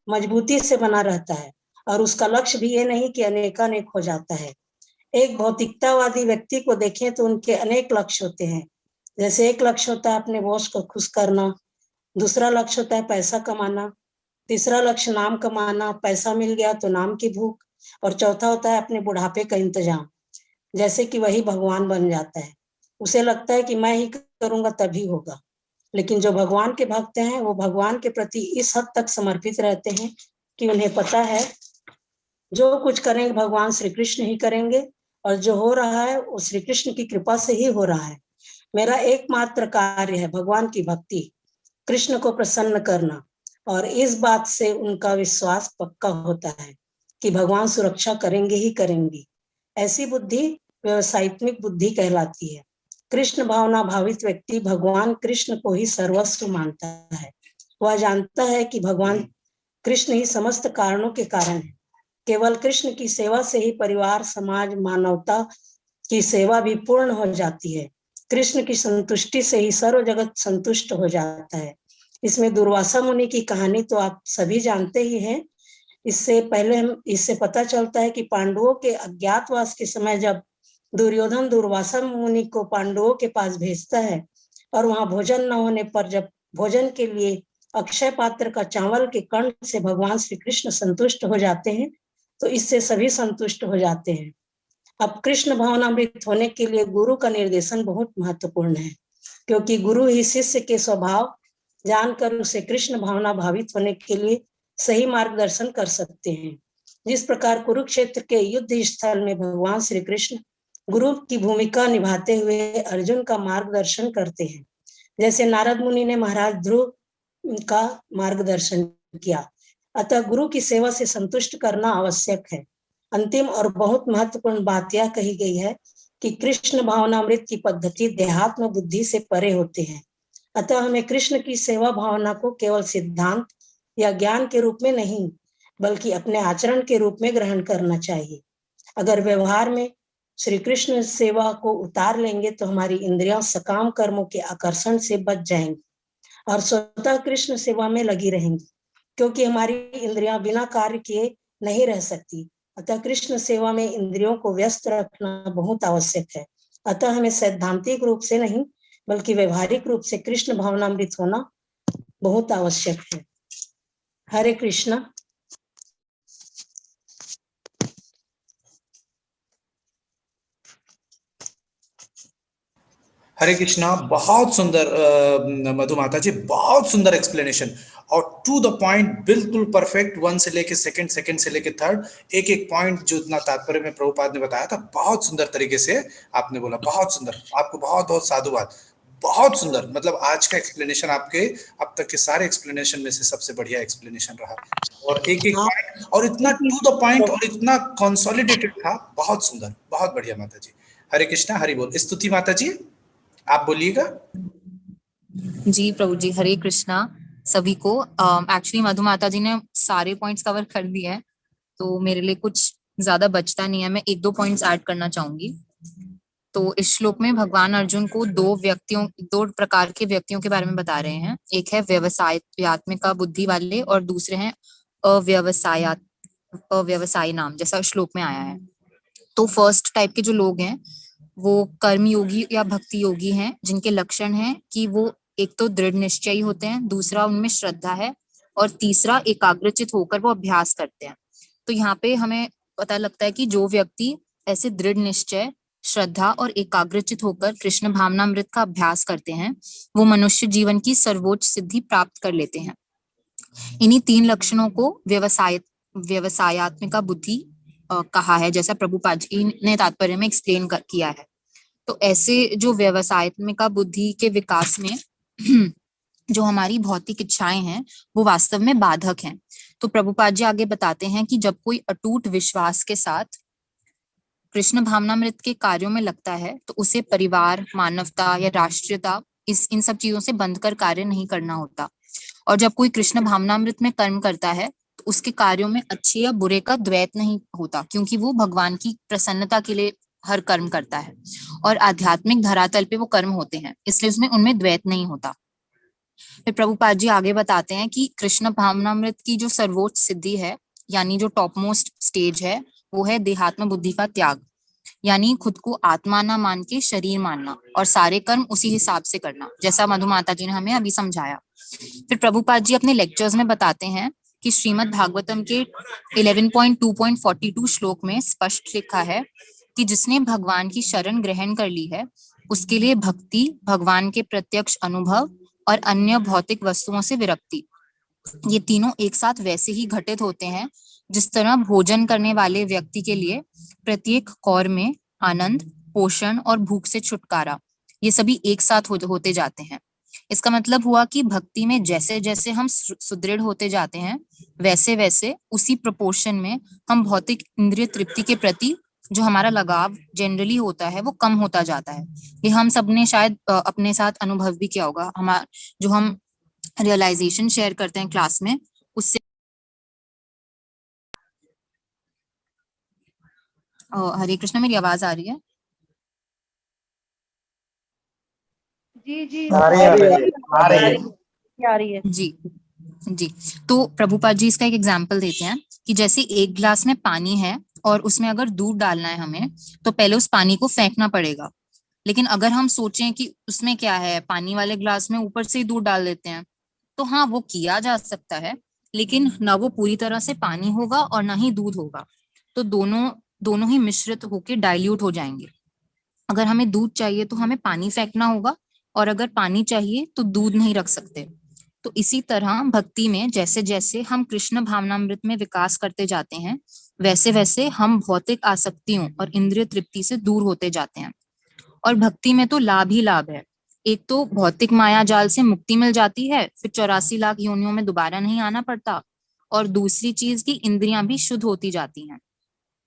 Speaker 11: मजबूती से बना रहता है और उसका लक्ष्य भी ये नहीं कि अनेकानेक हो जाता है। एक भौतिकतावादी व्यक्ति को देखें तो उनके अनेक लक्ष्य होते हैं। जैसे एक लक्ष्य होता है अपने बॉस को खुश करना, दूसरा लक्ष्य होता है पैसा कमाना, तीसरा लक्ष्य नाम कमाना, पैसा मिल गया तो नाम की भूख, और चौथा होता है अपने बुढ़ापे का इंतजाम, जैसे कि वही भगवान बन जाता है। उसे लगता है कि मैं ही करूंगा तभी होगा। लेकिन जो भगवान के भक्त हैं वो भगवान के प्रति इस हद तक समर्पित रहते हैं कि उन्हें पता है जो कुछ करेंगे भगवान श्री कृष्ण ही करेंगे और जो हो रहा है वो श्री कृष्ण की कृपा से ही हो रहा है। मेरा एकमात्र कार्य है भगवान की भक्ति, कृष्ण को प्रसन्न करना, और इस बात से उनका विश्वास पक्का होता है कि भगवान सुरक्षा करेंगे ही करेंगे। ऐसी बुद्धि व्यवसायत्मिक बुद्धि कहलाती है। कृष्ण भावना भावित व्यक्ति भगवान कृष्ण को ही सर्वस्व मानता है। वह जानता है कि भगवान कृष्ण ही समस्त कारणों के कारण है। केवल कृष्ण की सेवा से ही परिवार, समाज, मानवता की सेवा भी पूर्ण हो जाती है। कृष्ण की संतुष्टि से ही सर्व जगत संतुष्ट हो जाता है। इसमें दुर्वासा मुनि की कहानी तो आप सभी जानते ही हैं। इससे पहले हम इससे पता चलता है कि पांडवों के अज्ञातवास के समय जब दुर्योधन दुर्वासा मुनि को पांडवों के पास भेजता है और वहां भोजन न होने पर जब भोजन के लिए अक्षय पात्र का चावल के कण से भगवान श्री कृष्ण संतुष्ट हो जाते हैं, तो इससे सभी संतुष्ट हो जाते हैं। अब कृष्ण भावनामृत होने के लिए गुरु का निर्देशन बहुत महत्वपूर्ण है, क्योंकि गुरु ही शिष्य के स्वभाव जानकर उसे कृष्ण भावना भावित होने के लिए सही मार्गदर्शन कर सकते हैं। जिस प्रकार कुरुक्षेत्र के युद्ध स्थल में भगवान श्री कृष्ण गुरु की भूमिका निभाते हुए अर्जुन का मार्गदर्शन करते हैं, जैसे नारद मुनि ने महाराज ध्रुव का मार्गदर्शन किया। अतः गुरु की सेवा से संतुष्ट करना आवश्यक है। अंतिम और बहुत महत्वपूर्ण बात यह कही गई है कि कृष्ण भावनामृत की पद्धति देहात्म बुद्धि से परे होते हैं। अतः हमें कृष्ण की सेवा भावना को केवल सिद्धांत या ज्ञान के रूप में नहीं, बल्कि अपने आचरण के रूप में ग्रहण करना चाहिए। अगर व्यवहार में श्री कृष्ण सेवा को उतार लेंगे तो हमारी इंद्रियां सकाम कर्मों के आकर्षण से बच जाएंगी और स्वतः कृष्ण सेवा में लगी रहेंगी, क्योंकि हमारी इंद्रियां बिना कार्य किए नहीं रह सकती। अतः कृष्ण सेवा में इंद्रियों को व्यस्त रखना बहुत आवश्यक है। अतः हमें सैद्धांतिक रूप से नहीं बल्कि व्यवहारिक रूप से कृष्ण भावनामृत होना बहुत आवश्यक है। हरे कृष्णा।
Speaker 6: हरे कृष्णा। बहुत सुंदर मधु माता जी, बहुत सुंदर एक्सप्लेनेशन और टू द पॉइंट, बिल्कुल परफेक्ट। 1 से लेके सेकंड, सेकंड से लेके थर्ड, एक एक पॉइंट जो इतना तात्पर्य में प्रभुपाद ने बताया था, बहुत सुंदर तरीके से आपने बोला। बहुत सुंदर, आपको बहुत बहुत साधुवाद। बहुत सुंदर, मतलब आज का एक्सप्लेनेशन आपके अब तक के सारे एक्सप्लेनेशन में से सबसे बढ़िया एक्सप्लेनेशन रहा, और एक एक पॉइंट और इतना टू द पॉइंट और इतना कंसोलिडेटेड था। बहुत सुंदर, बहुत बढ़िया माता जी। हरे कृष्णा, हरि बोल। स्तुति माता जी आप बोलिएगा।
Speaker 12: जी प्रभु जी, हरे कृष्णा सभी को। एक्चुअली मधु माता जी ने सारे पॉइंट्स कवर कर दिए हैं, तो मेरे लिए कुछ ज्यादा बचता नहीं है। मैं 1-2 पॉइंट्स ऐड करना चाहूंगी। तो इस श्लोक में भगवान अर्जुन को दो प्रकार के व्यक्तियों के बारे में बता रहे हैं। एक है व्यवसायत्मिक बुद्धि वाले और दूसरे हैं अव्यवसायी नाम, जैसा श्लोक में आया है। तो फर्स्ट टाइप के जो लोग हैं वो कर्म योगी या भक्ति योगी हैं, जिनके लक्षण हैं कि वो एक तो दृढ़ निश्चयी होते हैं, दूसरा उनमें श्रद्धा है, और तीसरा एकाग्रचित होकर वो अभ्यास करते हैं। तो यहाँ पे हमें पता लगता है कि जो व्यक्ति ऐसे दृढ़ निश्चय, श्रद्धा और एकाग्रचित होकर कृष्ण भावनामृत का अभ्यास करते हैं, वो मनुष्य जीवन की सर्वोच्च सिद्धि प्राप्त कर लेते हैं। इन्हीं 3 लक्षणों को व्यवसायत्मिका बुद्धि कहा है, जैसा प्रभुपाद जी ने तात्पर्य में एक्सप्लेन किया है। तो ऐसे जो व्यवसायत्मिका बुद्धि के विकास में जो हमारी भौतिक इच्छाएं हैं वो वास्तव में बाधक हैं। तो प्रभुपाद जी आगे बताते हैं कि जब कोई अटूट विश्वास के साथ कृष्ण भावनामृत के कार्यों में लगता है तो उसे परिवार, मानवता या राष्ट्रीयता इन सब चीजों से बंधकर कार्य नहीं करना होता। और जब कोई कृष्ण भावनामृत में कर्म करता है तो उसके कार्यों में अच्छे या बुरे का द्वैत नहीं होता, क्योंकि वो भगवान की प्रसन्नता के लिए हर कर्म करता है और आध्यात्मिक धरातल पे वो कर्म होते हैं, इसलिए उसमें उनमें द्वैत नहीं होता। फिर प्रभुपाद जी आगे बताते हैं कि कृष्ण भावनामृत की जो सर्वोच्च सिद्धि है, यानी जो टॉप मोस्ट स्टेज है, वो है देहात्म बुद्धि का त्याग, यानी खुद को आत्मा ना मान के शरीर मानना और सारे कर्म उसी हिसाब से करना, जैसा मधु माता जी ने हमें अभी समझाया। फिर प्रभुपाद जी अपने लेक्चर्स में बताते हैं कि श्रीमद् भागवतम के 11.2.42 श्लोक में स्पष्ट लिखा है कि जिसने भगवान की शरण ग्रहण कर ली है उसके लिए भक्ति, भगवान के प्रत्यक्ष अनुभव और अन्य भौतिक वस्तुओं से विरक्ति, ये तीनों एक साथ वैसे ही घटित होते हैं जिस तरह भोजन करने वाले व्यक्ति के लिए प्रत्येक कौर में आनंद, पोषण और भूख से छुटकारा, ये सभी एक साथ होते जाते हैं। इसका मतलब हुआ कि भक्ति में जैसे जैसे हम सुदृढ़ होते जाते हैं वैसे वैसे उसी प्रोपोर्शन में हम भौतिक इंद्रिय तृप्ति के प्रति जो हमारा लगाव जनरली होता है वो कम होता जाता है। ये हम सबने शायद अपने साथ अनुभव भी किया होगा। जो हम रियलाइजेशन शेयर करते हैं क्लास में, उससे हरे कृष्ण, मेरी आवाज आ रही है?
Speaker 10: जी
Speaker 12: आ रही है जी जी। तो प्रभुपाद जी इसका एक एग्जाम्पल देते हैं कि जैसे एक ग्लास में पानी है और उसमें अगर दूध डालना है हमें, तो पहले उस पानी को फेंकना पड़ेगा। लेकिन अगर हम सोचें कि उसमें क्या है, पानी वाले ग्लास में ऊपर से ही दूध डाल देते हैं, तो हाँ वो किया जा सकता है, लेकिन ना वो पूरी तरह से पानी होगा और ना ही दूध होगा। तो दोनों ही मिश्रित होकर डाइल्यूट हो जाएंगे। अगर हमें दूध चाहिए तो हमें पानी फेंकना होगा, और अगर पानी चाहिए तो दूध नहीं रख सकते। तो इसी तरह भक्ति में जैसे जैसे हम कृष्ण भावनामृत में विकास करते जाते हैं वैसे वैसे हम भौतिक आसक्तियों और इंद्रिय तृप्ति से दूर होते जाते हैं। और भक्ति में तो लाभ ही लाभ है। एक तो भौतिक माया जाल से मुक्ति मिल जाती है, फिर 84 लाख योनियों में दोबारा नहीं आना पड़ता, और दूसरी चीज की इंद्रियां भी शुद्ध होती जाती हैं।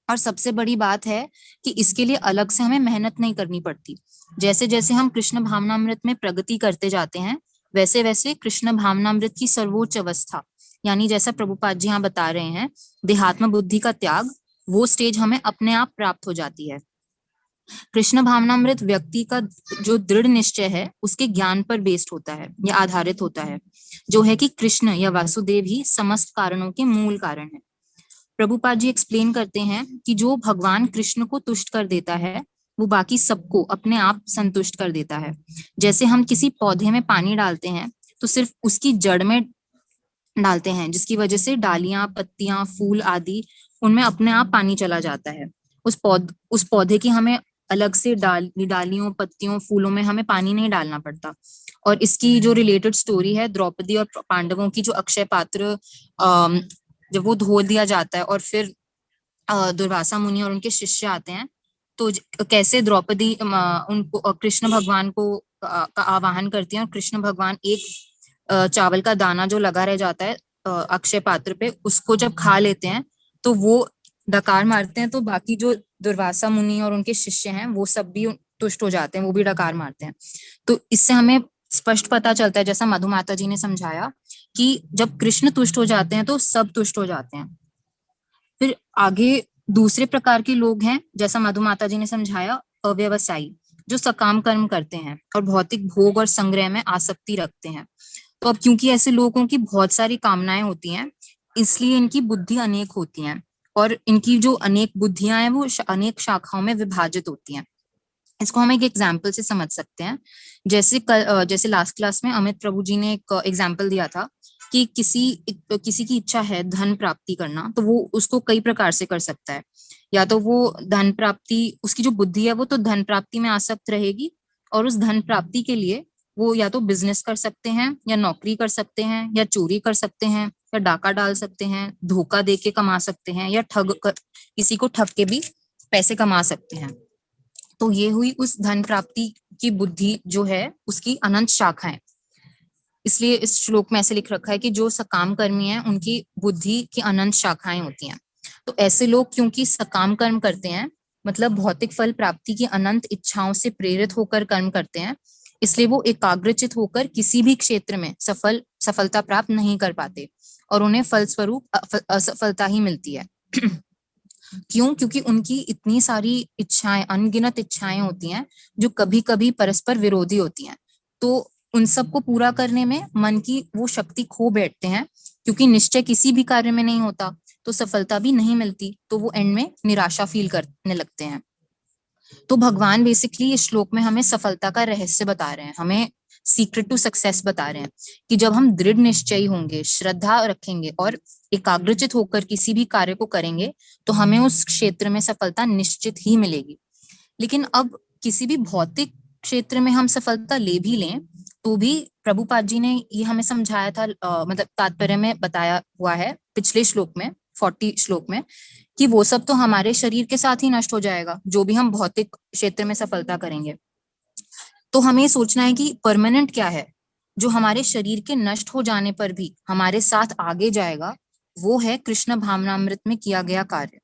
Speaker 12: और सबसे बड़ी बात है कि इसके लिए अलग से हमें मेहनत नहीं करनी पड़ती। जैसे जैसे हम कृष्ण भावनामृत में प्रगति करते जाते हैं वैसे वैसे कृष्ण भावनामृत की सर्वोच्च अवस्था, यानी जैसा प्रभुपाद जी यहाँ बता रहे हैं देहात्म बुद्धि का त्याग, वो स्टेज हमें अपने आप प्राप्त हो जाती है। कृष्ण भावनामृत व्यक्ति का जो दृढ़ निश्चय है उसके ज्ञान पर बेस्ड होता है या आधारित होता है, जो है कि कृष्ण या वासुदेव ही समस्त कारणों के मूल कारण है। प्रभुपाद जी एक्सप्लेन करते हैं कि जो भगवान कृष्ण को तुष्ट कर देता है वो बाकी सबको अपने आप संतुष्ट कर देता है। जैसे हम किसी पौधे में पानी डालते हैं तो सिर्फ उसकी जड़ में डालते हैं, जिसकी वजह से डालियां, पत्तियां, फूल आदि उनमें अपने आप पानी चला जाता है। उस पौधे की हमें अलग से डालियों, पत्तियों, फूलों में हमें पानी नहीं डालना पड़ता। और इसकी जो रिलेटेड स्टोरी है द्रौपदी और पांडवों की, जो अक्षय पात्र जब वो धो दिया जाता है और फिर दुर्वासा मुनि और उनके शिष्य आते हैं, तो कैसे द्रौपदी उनको कृष्ण भगवान को का आवाहन करती है और कृष्ण भगवान एक चावल का दाना जो लगा रह जाता है अक्षय पात्र पे, उसको जब खा लेते हैं तो वो डकार मारते हैं, तो बाकी जो दुर्वासा मुनि और उनके शिष्य हैं वो सब भी तुष्ट हो जाते हैं, वो भी डकार मारते हैं। तो इससे हमें स्पष्ट पता चलता है, जैसा मधु माता जी ने समझाया, कि जब कृष्ण तुष्ट हो जाते हैं तो सब तुष्ट हो जाते हैं। फिर आगे दूसरे प्रकार के लोग हैं, जैसा मधु माता जी ने समझाया, अव्यवसायी, जो सकाम कर्म करते हैं और भौतिक भोग और संग्रह में आसक्ति रखते हैं। तो अब क्योंकि ऐसे लोगों की बहुत सारी कामनाएं होती हैं, इसलिए इनकी बुद्धि अनेक होती हैं और इनकी जो अनेक बुद्धियां हैं वो अनेक शाखाओं में विभाजित होती हैं। इसको हम एक एग्जाम्पल से समझ सकते हैं। जैसे लास्ट क्लास में अमित प्रभु जी ने एक एग्जाम्पल दिया था कि किसी की इच्छा है धन प्राप्ति करना, तो वो उसको कई प्रकार से कर सकता है। या तो वो धन प्राप्ति, उसकी जो बुद्धि है वो तो धन प्राप्ति में आसक्त रहेगी, और उस धन प्राप्ति के लिए वो या तो बिजनेस कर सकते हैं, या नौकरी कर सकते हैं, या चोरी कर सकते हैं, या डाका डाल सकते हैं, धोखा दे के कमा सकते हैं, या किसी को ठग के भी पैसे कमा सकते हैं। तो ये हुई उस धन प्राप्ति की बुद्धि जो है उसकी अनंत शाखाएं। इसलिए इस श्लोक में ऐसे लिख रखा है कि जो सकाम कर्मी हैं उनकी बुद्धि की अनंत शाखाएं होती हैं। तो ऐसे लोग क्योंकि सकाम कर्म करते हैं, मतलब भौतिक फल प्राप्ति की अनंत इच्छाओं से प्रेरित होकर कर्म करते हैं, इसलिए वो एकाग्रचित होकर किसी भी क्षेत्र में सफलता प्राप्त नहीं कर पाते और उन्हें फलस्वरूप असफलता ही मिलती है। क्यों? क्योंकि उनकी इतनी सारी इच्छाएं, अनगिनत इच्छाएं होती हैं जो कभी कभी परस्पर विरोधी होती हैं। तो उन सबको पूरा करने में मन की वो शक्ति खो बैठते हैं, क्योंकि निश्चय किसी भी कार्य में नहीं होता तो सफलता भी नहीं मिलती, तो वो एंड में निराशा फील करने लगते हैं। तो भगवान बेसिकली इस श्लोक में हमें सफलता का रहस्य बता रहे हैं, हमें सीक्रेट टू सक्सेस बता रहे हैं कि जब हम दृढ़ निश्चयी होंगे, श्रद्धा रखेंगे और एकाग्रचित होकर किसी भी कार्य को करेंगे तो हमें उस क्षेत्र में सफलता निश्चित ही मिलेगी। लेकिन अब किसी भी भौतिक क्षेत्र में हम सफलता ले भी लें तो भी प्रभुपाद जी ने ये हमें समझाया था, मतलब तात्पर्य में बताया हुआ है पिछले श्लोक में 40 श्लोक में, कि वो सब तो हमारे शरीर के साथ ही नष्ट हो जाएगा जो भी हम भौतिक क्षेत्र में सफलता करेंगे। तो हमें सोचना है कि परमानेंट क्या है जो हमारे शरीर के नष्ट हो जाने पर भी हमारे साथ आगे जाएगा, वो है कृष्ण भावनामृत में किया गया कार्य।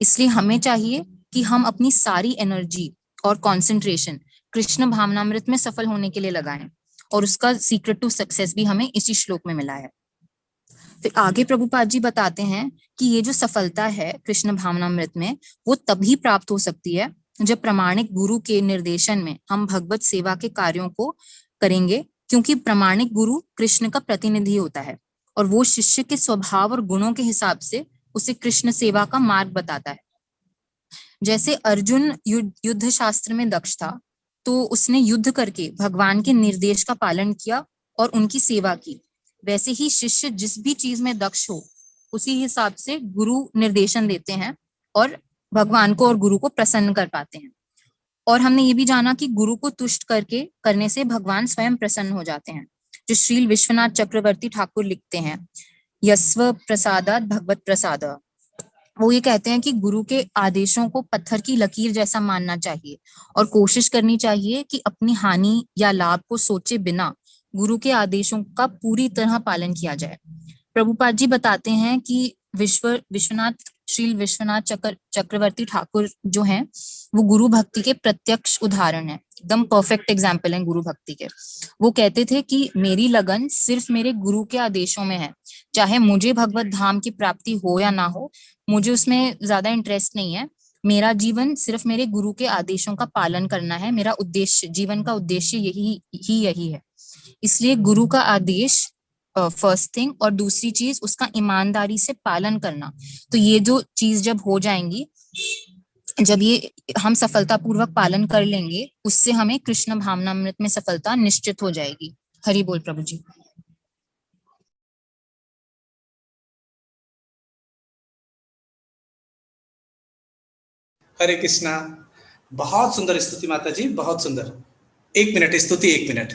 Speaker 12: इसलिए हमें चाहिए कि हम अपनी सारी एनर्जी और कंसंट्रेशन कृष्ण भावनामृत में सफल होने के लिए लगाएं, और उसका सीक्रेट टू सक्सेस भी हमें इसी श्लोक में मिला है। फिर आगे प्रभुपाद जी बताते हैं कि ये जो सफलता है कृष्ण भावनामृत में, वो तभी प्राप्त हो सकती है जब प्रामाणिक गुरु के निर्देशन में हम भगवत सेवा के कार्यों को करेंगे, क्योंकि प्रामाणिक गुरु कृष्ण का प्रतिनिधि होता है और वो शिष्य के स्वभाव और गुणों के हिसाब से उसे कृष्ण सेवा का मार्ग बताता है। जैसे अर्जुन युद्ध शास्त्र में दक्ष था, तो उसने युद्ध करके भगवान के निर्देश का पालन किया और उनकी सेवा की। वैसे ही शिष्य जिस भी चीज में दक्ष हो उसी हिसाब से गुरु निर्देशन देते हैं और भगवान को और गुरु को प्रसन्न कर पाते हैं। और हमने ये भी जाना कि गुरु को तुष्ट करने से भगवान स्वयं प्रसन्न हो जाते हैं। जो श्री विश्वनाथ चक्रवर्ती ठाकुर लिखते हैं, यस्व प्रसादात भगवत प्रसाद, वो ये कहते हैं कि गुरु के आदेशों को पत्थर की लकीर जैसा मानना चाहिए और कोशिश करनी चाहिए कि अपनी हानि या लाभ को सोचे बिना गुरु के आदेशों का पूरी तरह पालन किया जाए। प्रभुपाद जी बताते हैं कि श्री विश्वनाथ चक्रवर्ती ठाकुर जो हैं वो गुरु भक्ति के प्रत्यक्ष उदाहरण है, एकदम परफेक्ट एग्जाम्पल है गुरु भक्ति के। वो कहते थे कि मेरी लगन सिर्फ मेरे गुरु के आदेशों में है, चाहे मुझे भगवत धाम की प्राप्ति हो या ना हो, मुझे उसमें ज्यादा इंटरेस्ट नहीं है। मेरा जीवन सिर्फ मेरे गुरु के आदेशों का पालन करना है, मेरा उद्देश्य, जीवन का उद्देश्य यही है। इसलिए गुरु का आदेश फर्स्ट थिंग, और दूसरी चीज उसका ईमानदारी से पालन करना। तो ये जो चीज जब हो जाएंगी, जब ये हम सफलतापूर्वक पालन कर लेंगे, उससे हमें कृष्ण भावनामृत में सफलता निश्चित हो जाएगी। हरि बोल प्रभु जी।
Speaker 6: हरे कृष्णा। बहुत सुंदर स्तुति माता जी, बहुत सुंदर। 1 मिनट स्तुति, 1 मिनट।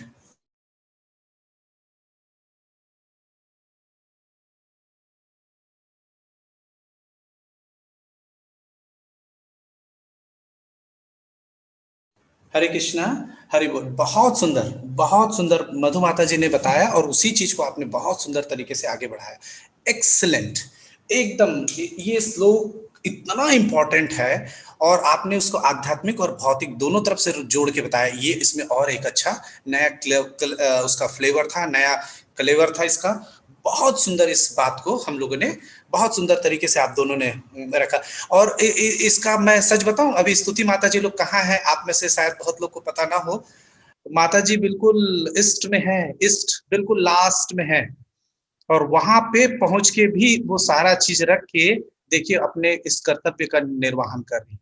Speaker 6: हरे कृष्णा, हरि बोल। बहुत सुंदर, बहुत सुंदर मधु माता जी ने बताया और उसी चीज को आपने बहुत सुंदर तरीके से आगे बढ़ाया। एक्सीलेंट, एकदम। ये श्लोक इतना इंपॉर्टेंट है और आपने उसको आध्यात्मिक और भौतिक दोनों तरफ से जोड़ के बताया। ये इसमें और एक अच्छा नया उसका फ्लेवर था, नया क्लेवर था इसका। बहुत सुंदर इस बात को हम लोगों ने बहुत सुंदर तरीके से आप दोनों ने रखा। और इसका मैं सच बताऊं, अभी स्तुति माता जी लोग कहाँ हैं, आप में से शायद बहुत लोग को पता ना हो। माता जी बिल्कुल ईस्ट में है, ईस्ट बिल्कुल लास्ट में है, और वहां पे पहुंच के भी वो सारा चीज रख के देखिए अपने इस कर्तव्य का निर्वहन कर रही।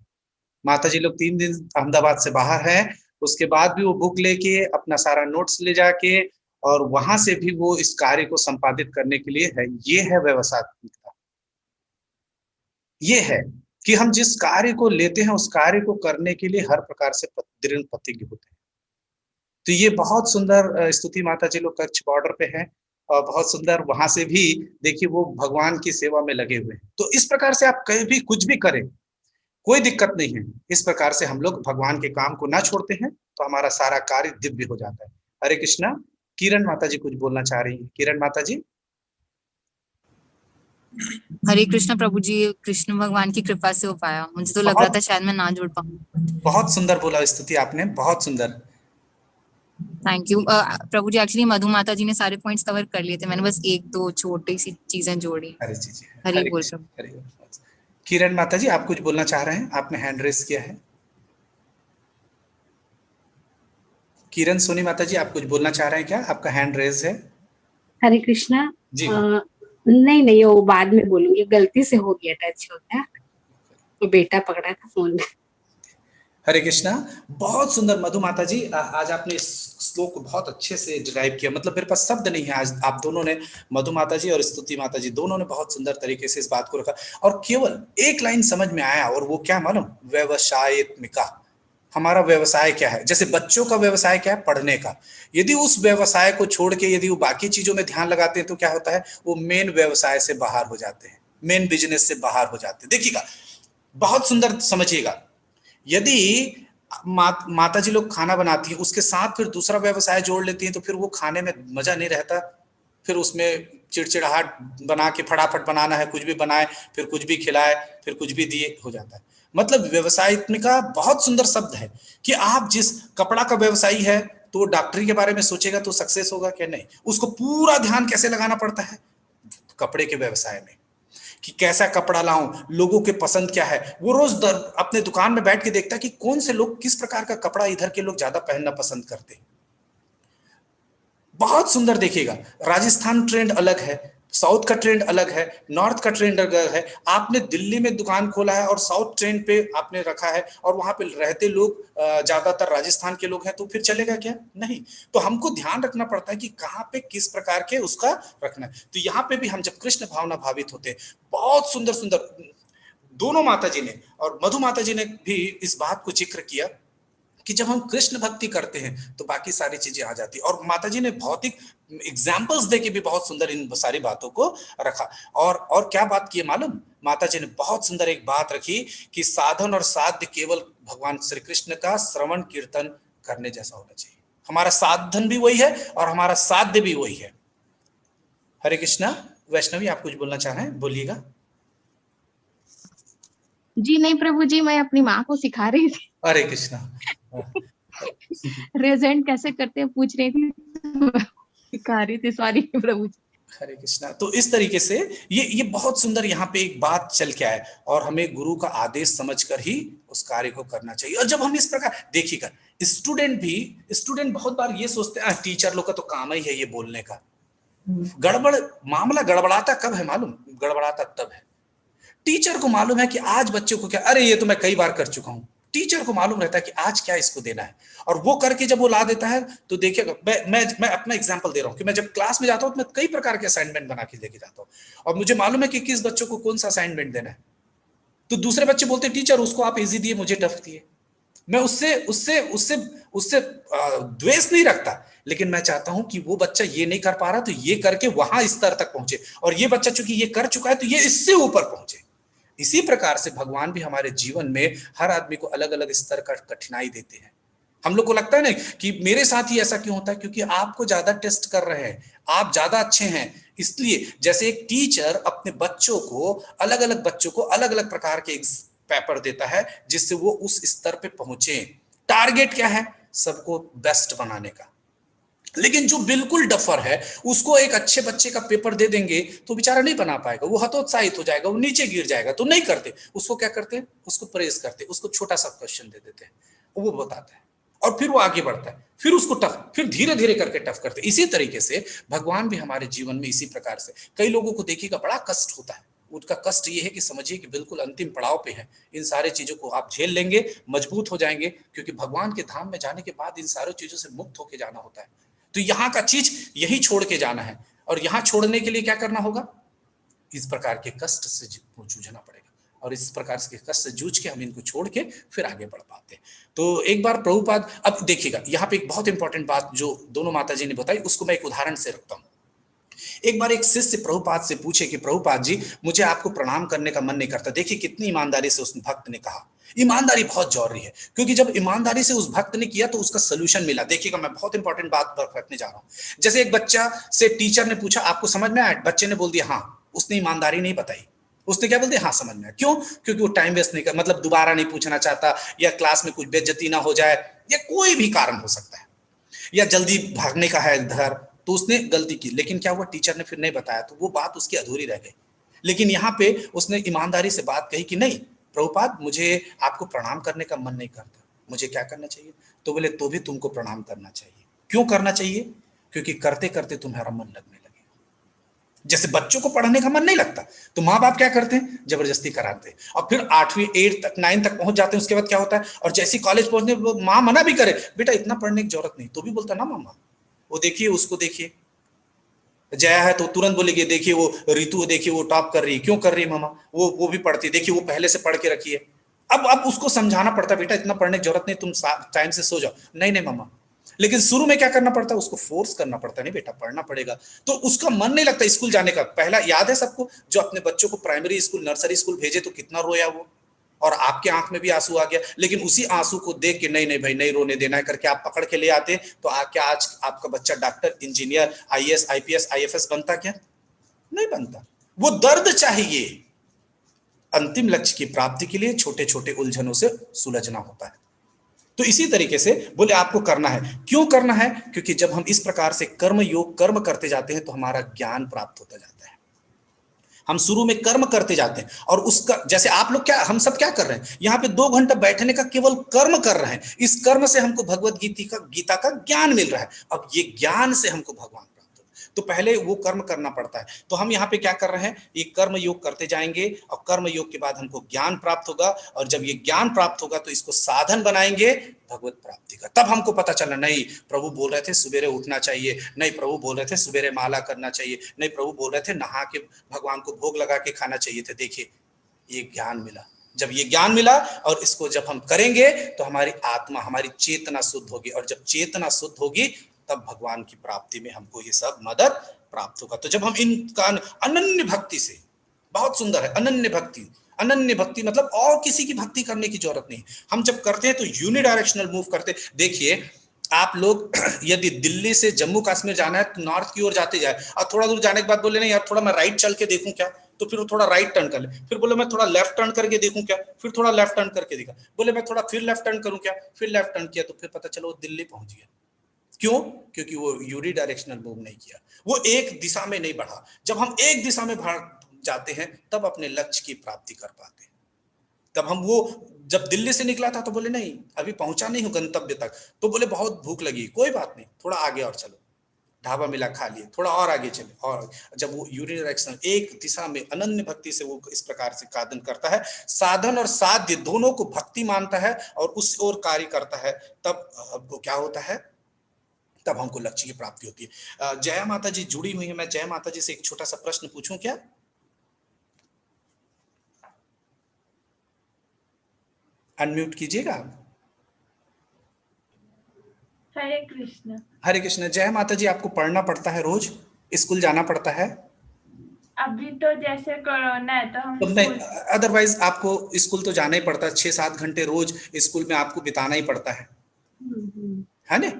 Speaker 6: माता जी लोग 3 दिन अहमदाबाद से बाहर हैं, उसके बाद भी वो बुक लेके अपना सारा नोट्स ले जाके और वहां से भी वो इस कार्य को संपादित करने के लिए है। ये है व्यवसायिकता। ये है कि हम जिस कार्य को लेते हैं उस कार्य को करने के लिए हर प्रकार से दृढ़ प्रतिज्ञ होते हैं। तो ये बहुत सुंदर स्तुति माता जी लोग कच्छ बॉर्डर पे हैं और बहुत सुंदर वहां से भी देखिए वो भगवान की सेवा में लगे हुए हैं। तो इस प्रकार से आप कहीं भी कुछ भी करें, कोई दिक्कत नहीं है। इस प्रकार से हम लोग भगवान के काम को ना छोड़ते हैं तो हमारा सारा कार्य दिव्य हो जाता है। हरे कृष्णा। किरण माता जी कुछ बोलना चाह रही है। किरण माता जी।
Speaker 12: हरे कृष्ण प्रभु जी, कृष्ण भगवान की कृपा से हो पाया। मुझे तो लग रहा था शायद मैं ना जुड़ पाऊँ।
Speaker 6: बहुत सुंदर बोला स्तुति आपने, बहुत सुंदर।
Speaker 12: थैंक यू प्रभु जी। एक्चुअली मधु माता जी ने सारे पॉइंट्स कवर कर लिए थे, मैंने बस 1-2 छोटी सी चीजें जोड़ी। हरि बोल प्रभु।
Speaker 6: किरण माता जी आप कुछ बोलना चाह रहे हैं, आपने हैंड रेस किया है। किरण सोनी माता जी आप कुछ बोलना चाह रहे हैं क्या, आपका हैंड रेस है।
Speaker 13: हरे कृष्णा।
Speaker 6: जी
Speaker 13: नहीं वो बाद में बोलूंगी, गलती से हो गया, टच होता तो बेटा पकड़ा था फोन में।
Speaker 6: हरे कृष्णा। बहुत सुंदर मधु माता जी, आज आपने इस श्लोक को बहुत अच्छे से डिराइव किया। मतलब मेरे पास शब्द नहीं है। आज आप दोनों ने, मधु माता जी और स्तुति माता जी दोनों ने बहुत सुंदर तरीके से इस बात को रखा और केवल एक लाइन समझ में आया, और वो क्या मालूम, व्यवसायित्मिका। हमारा व्यवसाय क्या है। जैसे बच्चों का व्यवसाय क्या है, पढ़ने का। यदि उस व्यवसाय को छोड़ के यदि वो बाकी चीजों में ध्यान लगाते हैं तो क्या होता है, वो मेन व्यवसाय से बाहर हो जाते हैं, मेन बिजनेस से बाहर हो जाते हैं। देखिएगा बहुत सुंदर समझिएगा, यदि माता जी लोग खाना बनाती है उसके साथ फिर दूसरा व्यवसाय जोड़ लेती हैं तो फिर वो खाने में मजा नहीं रहता। फिर उसमें चिड़चिड़ाहट बना के फटाफट बनाना है, कुछ भी बनाए फिर कुछ भी खिलाए फिर कुछ भी दिए, हो जाता है। मतलब व्यवसायित्मिका बहुत सुंदर शब्द है कि आप जिस कपड़ा का व्यवसायी है तो वो डॉक्टरी के बारे में सोचेगा तो सक्सेस होगा क्या, नहीं। उसको पूरा ध्यान कैसे लगाना पड़ता है कपड़े के व्यवसाय में, कि कैसा कपड़ा लाऊं, लोगों के पसंद क्या है। वो रोज अपने दुकान में बैठ के देखता है कि कौन से लोग, किस प्रकार का कपड़ा इधर के लोग ज्यादा पहनना पसंद करते हैं। बहुत सुंदर देखिएगा, राजस्थान ट्रेंड अलग है, साउथ का ट्रेंड अलग है, नॉर्थ का ट्रेंड अलग है। आपने दिल्ली में दुकान खोला है और साउथ ट्रेंड पे आपने रखा है और वहां पे रहते लोग ज्यादातर राजस्थान के लोग हैं, तो फिर चलेगा क्या, नहीं। तो हमको ध्यान रखना पड़ता है कि कहाँ पे किस प्रकार के उसका रखना है। तो यहाँ पे भी हम जब कृष्ण भावना भावित होते हैं, बहुत सुंदर सुंदर दोनों माता जी ने और मधु माता जी ने भी इस बात को जिक्र किया कि जब हम कृष्ण भक्ति करते हैं तो बाकी सारी चीजें आ जाती। और माता जी ने भौतिक एग्जाम्पल्स देके भी बहुत सुंदर इन सारी बातों को रखा। और क्या बात की मालूम, माता जी ने बहुत सुंदर एक बात रखी कि साधन और साध्य केवल भगवान श्री कृष्ण का श्रवण कीर्तन करने जैसा होना चाहिए। हमारा साधन भी वही है और हमारा साध्य भी वही है। हरे कृष्णा। वैष्णवी आप कुछ बोलना चाह रहे हैं, बोलिएगा।
Speaker 3: जी नहीं प्रभु जी, मैं अपनी माँ को सिखा रही थी।
Speaker 6: हरे कृष्णा।
Speaker 3: रेजेंट कैसे करते हैं पूछ रही थी, सिखा रही थी। सॉरी प्रभु जी।
Speaker 6: हरे कृष्णा। तो इस तरीके से ये बहुत सुंदर यहाँ पे एक बात चल के आए, और हमें गुरु का आदेश समझकर ही उस कार्य को करना चाहिए। और जब हम इस प्रकार देखिएगा, स्टूडेंट बहुत बार ये सोचते हैं टीचर लोग का तो काम ही है ये बोलने का। मामला गड़बड़ाता कब है मालूम? गड़बड़ाता तब है टीचर को मालूम है कि आज बच्चों को क्या, अरे ये तो मैं कई बार कर चुका हूं। टीचर को मालूम रहता है कि आज क्या इसको देना है, और वो करके जब वो ला देता है तो देखिएगा, मैं अपना एग्जांपल दे रहा हूं कि मैं जब क्लास में जाता हूं तो मैं कई प्रकार के असाइनमेंट बना के लेके जाता हूं, और मुझे मालूम है कि किस बच्चों को कौन सा असाइनमेंट देना है। तो दूसरे बच्चे बोलते हैं टीचर उसको आप इजी दिए, मुझे टफ दिए। मैं उससे द्वेष नहीं रखता, लेकिन मैं चाहता हूं कि वो बच्चा ये नहीं कर पा रहा तो ये करके वहां स्तर तक पहुंचे, और ये बच्चा चूंकि ये कर चुका है तो ये इससे ऊपर पहुंचे। इसी प्रकार से भगवान भी हमारे जीवन में हर आदमी को अलग अलग स्तर का कठिनाई देते हैं। हम लोग को लगता है ना कि मेरे साथ ही ऐसा क्यों होता है, क्योंकि आपको ज्यादा टेस्ट कर रहे हैं, आप ज्यादा अच्छे हैं। इसलिए जैसे एक टीचर अपने बच्चों को अलग अलग प्रकार के पेपर देता है जिससे वो उस स्तर पे पहुंचे। टारगेट क्या है? सबको बेस्ट बनाने का। लेकिन जो बिल्कुल डफर है उसको एक अच्छे बच्चे का पेपर दे देंगे तो बेचारा नहीं बना पाएगा, वो हतोत्साहित हो जाएगा, वो नीचे गिर जाएगा। तो नहीं करते, उसको क्या करते हैं? उसको प्रेज करते, उसको छोटा सा क्वेश्चन दे देते हैं, वो बताता है और फिर वो आगे बढ़ता है, फिर उसको टफ, फिर धीरे धीरे करके टफ करते। इसी तरीके से भगवान भी हमारे जीवन में इसी प्रकार से, कई लोगों को देखिएगा बड़ा कष्ट होता है, उनका कष्ट ये है कि समझिए कि बिल्कुल अंतिम पड़ाव पे है। इन सारे चीजों को आप झेल लेंगे, मजबूत हो जाएंगे, क्योंकि भगवान के धाम में जाने के बाद इन सारी चीजों से मुक्त होकर जाना होता है। तो यहाँ का चीज यही छोड़ के जाना है, और यहाँ छोड़ने के लिए क्या करना होगा? इस प्रकार के कष्ट से जूझना पड़ेगा, और इस प्रकार के कष्ट से जूझ के हम इनको छोड़ के फिर आगे बढ़ पाते हैं। तो एक बार प्रभुपाद, अब देखिएगा यहाँ पे एक बहुत इंपॉर्टेंट बात जो दोनों माता जी ने बताई, उसको मैं एक उदाहरण से रखता हूँ। एक बार एक शिष्य प्रभुपाद से पूछे कि प्रभुपाद जी मुझे आपको प्रणाम करने का मन नहीं करता। देखिए कितनी ईमानदारी से उस भक्त ने कहा। ईमानदारी बहुत जरूरी है, क्योंकि जब ईमानदारी से उस भक्त ने किया तो उसका सोल्यूशन मिला। देखिएगा मैं बहुत इंपॉर्टेंट बात पर रखने जा रहा हूं। जैसे एक बच्चा से टीचर ने पूछा आपको समझ में आया? बच्चे ने बोल दिया हाँ। उसने ईमानदारी नहीं बताई, उसने क्या बोल दिया? हाँ समझ में आया। क्यों? क्योंकि वो टाइम वेस्ट नहीं कर, मतलब दोबारा नहीं पूछना चाहता, या क्लास में कुछ बेइज्जती ना हो जाए, या कोई भी कारण हो सकता है, या जल्दी भागने का है घर, तो उसने गलती की। लेकिन क्या हुआ? टीचर ने फिर नहीं बताया, तो वो बात उसकी अधूरी रह गई। लेकिन यहाँ पे उसने ईमानदारी से बात कही कि नहीं प्रभुपाद मुझे आपको प्रणाम करने का मन नहीं करता, मुझे क्या करना चाहिए? तो बोले तो भी तुमको प्रणाम करना चाहिए। क्यों करना चाहिए? क्योंकि करते करते तुम्हारा मन लगने लगेगा। जैसे बच्चों को पढ़ने का मन नहीं लगता तो माँ बाप क्या करते हैं? जबरदस्ती कराते हैं, और फिर 8वीं 8 तक 9 तक पहुंच जाते हैं। उसके बाद क्या होता है? और जैसे कॉलेज पहुंचने माँ मना भी करे बेटा इतना पढ़ने की जरूरत नहीं, तो भी बोलता ना मामा वो देखिए उसको देखिए, जया है तो तुरंत बोलेगी देखिए वो ऋतु देखिए वो टॉप कर रही है। क्यों कर रही है मामा? वो भी पढ़ती है, देखिए वो पहले से पढ़ के रखी है। अब उसको समझाना पड़ता है बेटा इतना पढ़ने की जरूरत नहीं, तुम टाइम से सो जाओ। नहीं मामा। लेकिन शुरू में क्या करना पड़ता है? उसको फोर्स करना पड़ता है, नहीं बेटा पढ़ना पड़ेगा। तो उसका मन नहीं लगता स्कूल जाने का। पहला याद है सबको, जो अपने बच्चों को प्राइमरी स्कूल नर्सरी स्कूल भेजे तो कितना रोया वो, और आपके आंख में भी आंसू आ गया। लेकिन उसी आंसू को देख के नहीं भाई नहीं रोने देना है करके आप पकड़ के ले आते, तो क्या आज आपका बच्चा doctor, engineer, IAS, IPS, IFS बनता? क्या नहीं बनता। वो दर्द चाहिए, अंतिम लक्ष्य की प्राप्ति के लिए छोटे छोटे उलझनों से सुलझना होता है। तो इसी तरीके से बोले आपको करना है। क्यों करना है? क्योंकि जब हम इस प्रकार से कर्म योग कर्म करते जाते हैं तो हमारा ज्ञान प्राप्त होता जाता है। हम शुरू में कर्म करते जाते हैं, और उसका जैसे आप लोग क्या, हम सब क्या कर रहे हैं? यहाँ पे 2 घंटा बैठने का केवल कर्म कर रहे हैं। इस कर्म से हमको भगवत गीता का ज्ञान मिल रहा है। अब ये ज्ञान से हमको भगवान प्राप्त हो, तो पहले वो कर्म करना पड़ता है। तो हम यहाँ पे क्या कर रहे हैं? ये कर्म योग करते जाएंगे, और कर्म योग के बाद हमको ज्ञान प्राप्त होगा, और जब ये ज्ञान प्राप्त होगा तो इसको साधन बनाएंगे भगवत प्राप्ति का। तब हमको पता चला नहीं प्रभु बोल रहे थे सवेरे उठना चाहिए, नहीं प्रभु बोल रहे थे सवेरे माला करना चाहिए, नहीं प्रभु बोल रहे थे नहा के भगवान को भोग लगा के खाना चाहिए थे। देखिए ये ज्ञान मिला। जब ये ज्ञान मिला और इसको जब हम करेंगे तो हमारी आत्मा, हमारी चेतना शुद्ध होगी, और जब चेतना शुद्ध होगी तब भगवान की प्राप्ति में हमको ये सब मदद प्राप्त होगा। तो जब हम इनका अनन्य भक्ति से, बहुत सुंदर है अनन्य भक्ति मतलब और किसी की भक्ति करने की जरूरत नहीं। हम जब करते हैं तो यूनिडायरेक्शनल मूव करते। देखिए आप लोग यदि दिल्ली से जम्मू कश्मीर जाना है तो नॉर्थ की ओर जाते जाए, और थोड़ा दूर जाने के बाद बोले नहीं यार थोड़ा मैं राइट चल के देखूं क्या, तो फिर वो थोड़ा राइट टर्न कर ले, फिर बोले मैं थोड़ा लेफ्ट टर्न करके देखूं क्या, फिर थोड़ा लेफ्ट टर्न करके देखा, बोले मैं थोड़ा फिर लेफ्ट टर्न करूं क्या, फिर लेफ्ट टर्न किया, तो फिर पता चलो वो दिल्ली पहुंच गया। क्यों? क्योंकि वो यूनिडायरेक्शनल मूव नहीं किया, वो एक दिशा में नहीं बढ़ा। जब हम एक दिशा में बढ़ जाते हैं तब अपने लक्ष्य की प्राप्ति कर पाते हैं। तब हम वो जब दिल्ली से निकला था तो बोले नहीं अभी पहुंचा नहीं हूं गंतव्य तक, तो बोले बहुत भूख लगी, कोई बात नहीं थोड़ा आगे और चलो, ढाबा मिला खा लिए, थोड़ा और आगे चले। और जब वो यूनिडायरेक्शनल एक दिशा में अनन्य भक्ति से वो इस प्रकार से साधन करता है, साधन और साध्य दोनों को भक्ति मानता है और उस ओर कार्य करता है, तब वो क्या होता है, तब हमको लक्ष्य की प्राप्ति होती है। जया माता जी जुड़ी हुई है, मैं जया माता जी से एक छोटा सा प्रश्न पूछूं क्या? अनम्यूट कीजिएगा।
Speaker 14: हरे कृष्ण।
Speaker 6: हरे कृष्ण। जय माता जी, आपको पढ़ना पड़ता है, रोज स्कूल जाना पड़ता है?
Speaker 14: अभी तो जैसे कोरोना है तो हम
Speaker 6: तो नहीं, अदरवाइज आपको स्कूल तो जाना ही पड़ता है, 6-7 घंटे रोज स्कूल में आपको बिताना ही पड़ता है ना?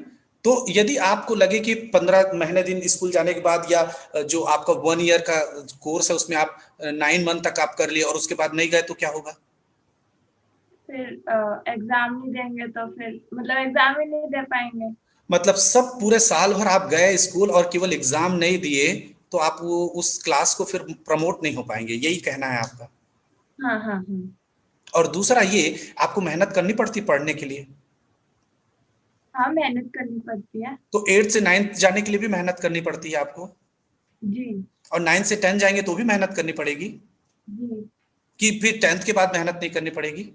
Speaker 6: तो यदि आपको लगे कि 15 महीने दिन स्कूल जाने के बाद या जो आपका 1 ईयर का कोर्स है उसमें आप 9 मंथ तक आप कर लिए और उसके बाद नहीं गए तो क्या होगा?
Speaker 14: फिर एग्जाम नहीं देंगे तो फिर मतलब एग्जाम ही नहीं दे पाएंगे।
Speaker 6: मतलब सब पूरे साल भर आप गए स्कूल और केवल एग्जाम नहीं दिए तो आप वो उस क्लास को फिर प्रमोट नहीं हो पाएंगे, यही कहना है आपका?
Speaker 14: हाँ।
Speaker 6: और दूसरा ये आपको मेहनत करनी पड़ती पढ़ने के लिए।
Speaker 14: हाँ, मेहनत करनी पड़ती है।
Speaker 6: तो 8 से 9 जाने के लिए भी मेहनत करनी पड़ती है आपको
Speaker 14: जी।
Speaker 6: और 9 से 10 जाएंगे तो भी मेहनत करनी पड़ेगी
Speaker 14: जी।
Speaker 6: कि फिर 10th के बाद मेहनत नहीं करनी पड़ेगी?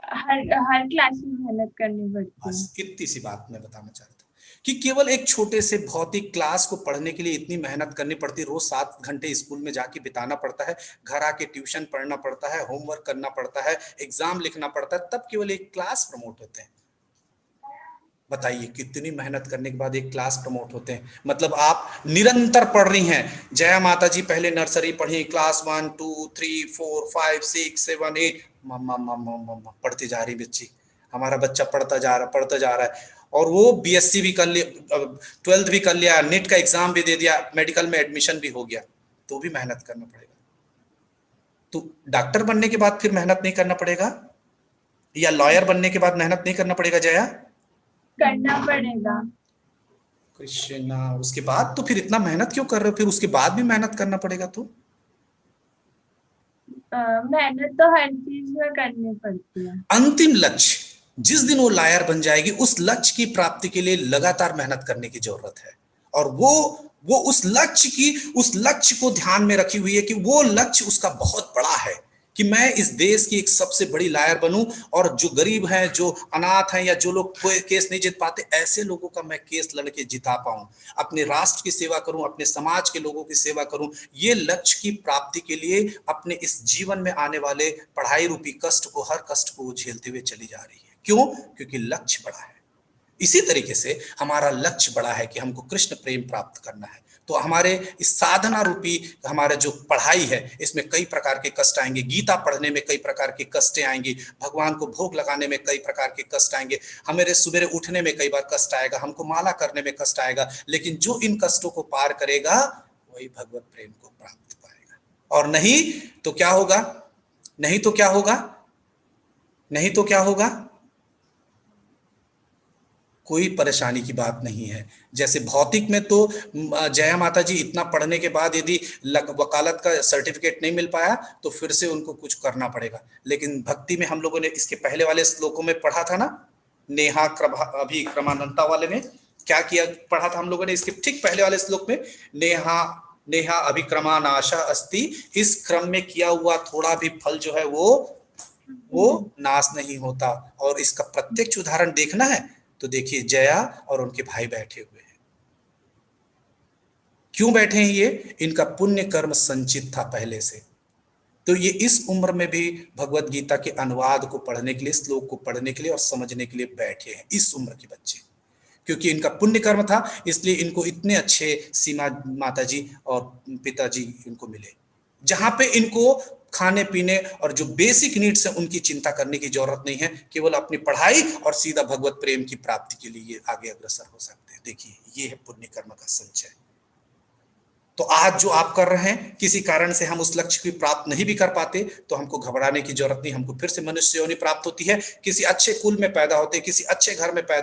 Speaker 14: हर क्लास में मेहनत करनी पड़ती है।
Speaker 6: बस इतनी सी बात मैं बताना चाहता हूँ कि केवल एक छोटे से भौतिक क्लास को पढ़ने के लिए इतनी मेहनत करनी पड़ती है। रोज 7 घंटे स्कूल में जाके बिताना पड़ता है, घर आके ट्यूशन पढ़ना पड़ता है, होमवर्क करना पड़ता है, एग्जाम लिखना पड़ता है, तब केवल एक क्लास प्रमोट होते हैं। बताइए कितनी मेहनत करने के बाद एक क्लास प्रमोट होते हैं। मतलब आप निरंतर पढ़ रही हैं। जया माता जी पहले नर्सरी पढ़ी, क्लास 1 2 3 4 5 6 7 8 मम्मा पढ़ती जा रही बच्ची, हमारा बच्चा पढ़ता जा रहा है और वो बीएससी भी कर लिया, 12th भी कर लिया, नेट का एग्जाम भी दे दिया, मेडिकल में एडमिशन भी हो गया, तो भी मेहनत करना पड़ेगा। तो डॉक्टर बनने के बाद फिर मेहनत नहीं करना पड़ेगा या लॉयर बनने के बाद मेहनत नहीं करना पड़ेगा? जया,
Speaker 14: करना पड़ेगा।
Speaker 6: कृष्णा, उसके बाद तो फिर इतना मेहनत क्यों कर रहे हो? फिर उसके बाद भी मेहनत करना पड़ेगा तो
Speaker 14: मेहनत तो हर चीज में करनी पड़ती है।
Speaker 6: अंतिम लक्ष्य जिस दिन वो लायर बन जाएगी, उस लक्ष्य की प्राप्ति के लिए लगातार मेहनत करने की जरूरत है। और वो उस लक्ष्य को ध्यान में रखी हुई है कि वो लक्ष्य उसका बहुत बड़ा है कि मैं इस देश की एक सबसे बड़ी लायर बनूं और जो गरीब हैं, जो अनाथ हैं या जो लोग कोई केस नहीं जीत पाते, ऐसे लोगों का मैं केस लड़के जिता पाऊं, अपने राष्ट्र की सेवा करूं, अपने समाज के लोगों की सेवा करूं। ये लक्ष्य की प्राप्ति के लिए अपने इस जीवन में आने वाले पढ़ाई रूपी कष्ट को, हर कष्ट को झेलते हुए चली जा रही है। क्यों? क्योंकि लक्ष्य बड़ा है। इसी तरीके से हमारा लक्ष्य बड़ा है कि हमको कृष्ण प्रेम प्राप्त करना है। तो हमारे इस साधना रूपी हमारे जो पढ़ाई है, इसमें कई प्रकार के कष्ट आएंगे। गीता पढ़ने में कई प्रकार के कष्ट आएंगी, भगवान को भोग लगाने में कई प्रकार के कष्ट आएंगे, हमें सवेरे उठने में कई बार कष्ट आएगा, हमको माला करने में कष्ट आएगा, लेकिन जो इन कष्टों को पार करेगा वही भगवत प्रेम को प्राप्त पाएगा। और नहीं तो क्या होगा? नहीं तो क्या होगा? कोई परेशानी की बात नहीं है। जैसे भौतिक में तो जया माता जी इतना पढ़ने के बाद यदि वकालत का सर्टिफिकेट नहीं मिल पाया तो फिर से उनको कुछ करना पड़ेगा, लेकिन भक्ति में हम लोगों ने इसके पहले वाले श्लोकों में पढ़ा था ना, नेहा अभिक्रमानंता वाले में क्या किया, पढ़ा था हम लोगों ने इसके ठीक पहले वाले श्लोक में, नेहा अभिक्रमानाशा अस्ति, इस क्रम में किया हुआ थोड़ा भी फल जो है वो नाश नहीं होता। और इसका प्रत्यक्ष उदाहरण देखना है तो देखिए, जया और उनके भाई बैठे हुए हैं। क्यों बैठे हैं ये? इनका पुण्य कर्म संचित था पहले से, तो ये इस उम्र में भी भगवत गीता के अनुवाद को पढ़ने के लिए, श्लोक को पढ़ने के लिए और समझने के लिए बैठे हैं, इस उम्र के बच्चे। क्योंकि इनका पुण्य कर्म था, इसलिए इनको इतने अच्छे सीमा माता जी और पिताजी इनको मिले, जहां पे इनको खाने पीने और जो बेसिक नीड्स है उनकी चिंता करने की जरूरत नहीं है, केवल अपनी पढ़ाई और सीधा भगवत प्रेम की प्राप्ति के लिए ये आगे अग्रसर हो सकते हैं। देखिए, ये है पुण्य कर्म का संचय। तो आज जो आप कर रहे हैं, किसी कारण से हम उस लक्ष्य की प्राप्त नहीं भी कर पाते तो हमको घबराने की जरूरत नहीं, हमको फिर से मनुष्य योनि प्राप्त होती है, किसी अच्छे कुल में पैदा होते, किसी अच्छे घर में पैदा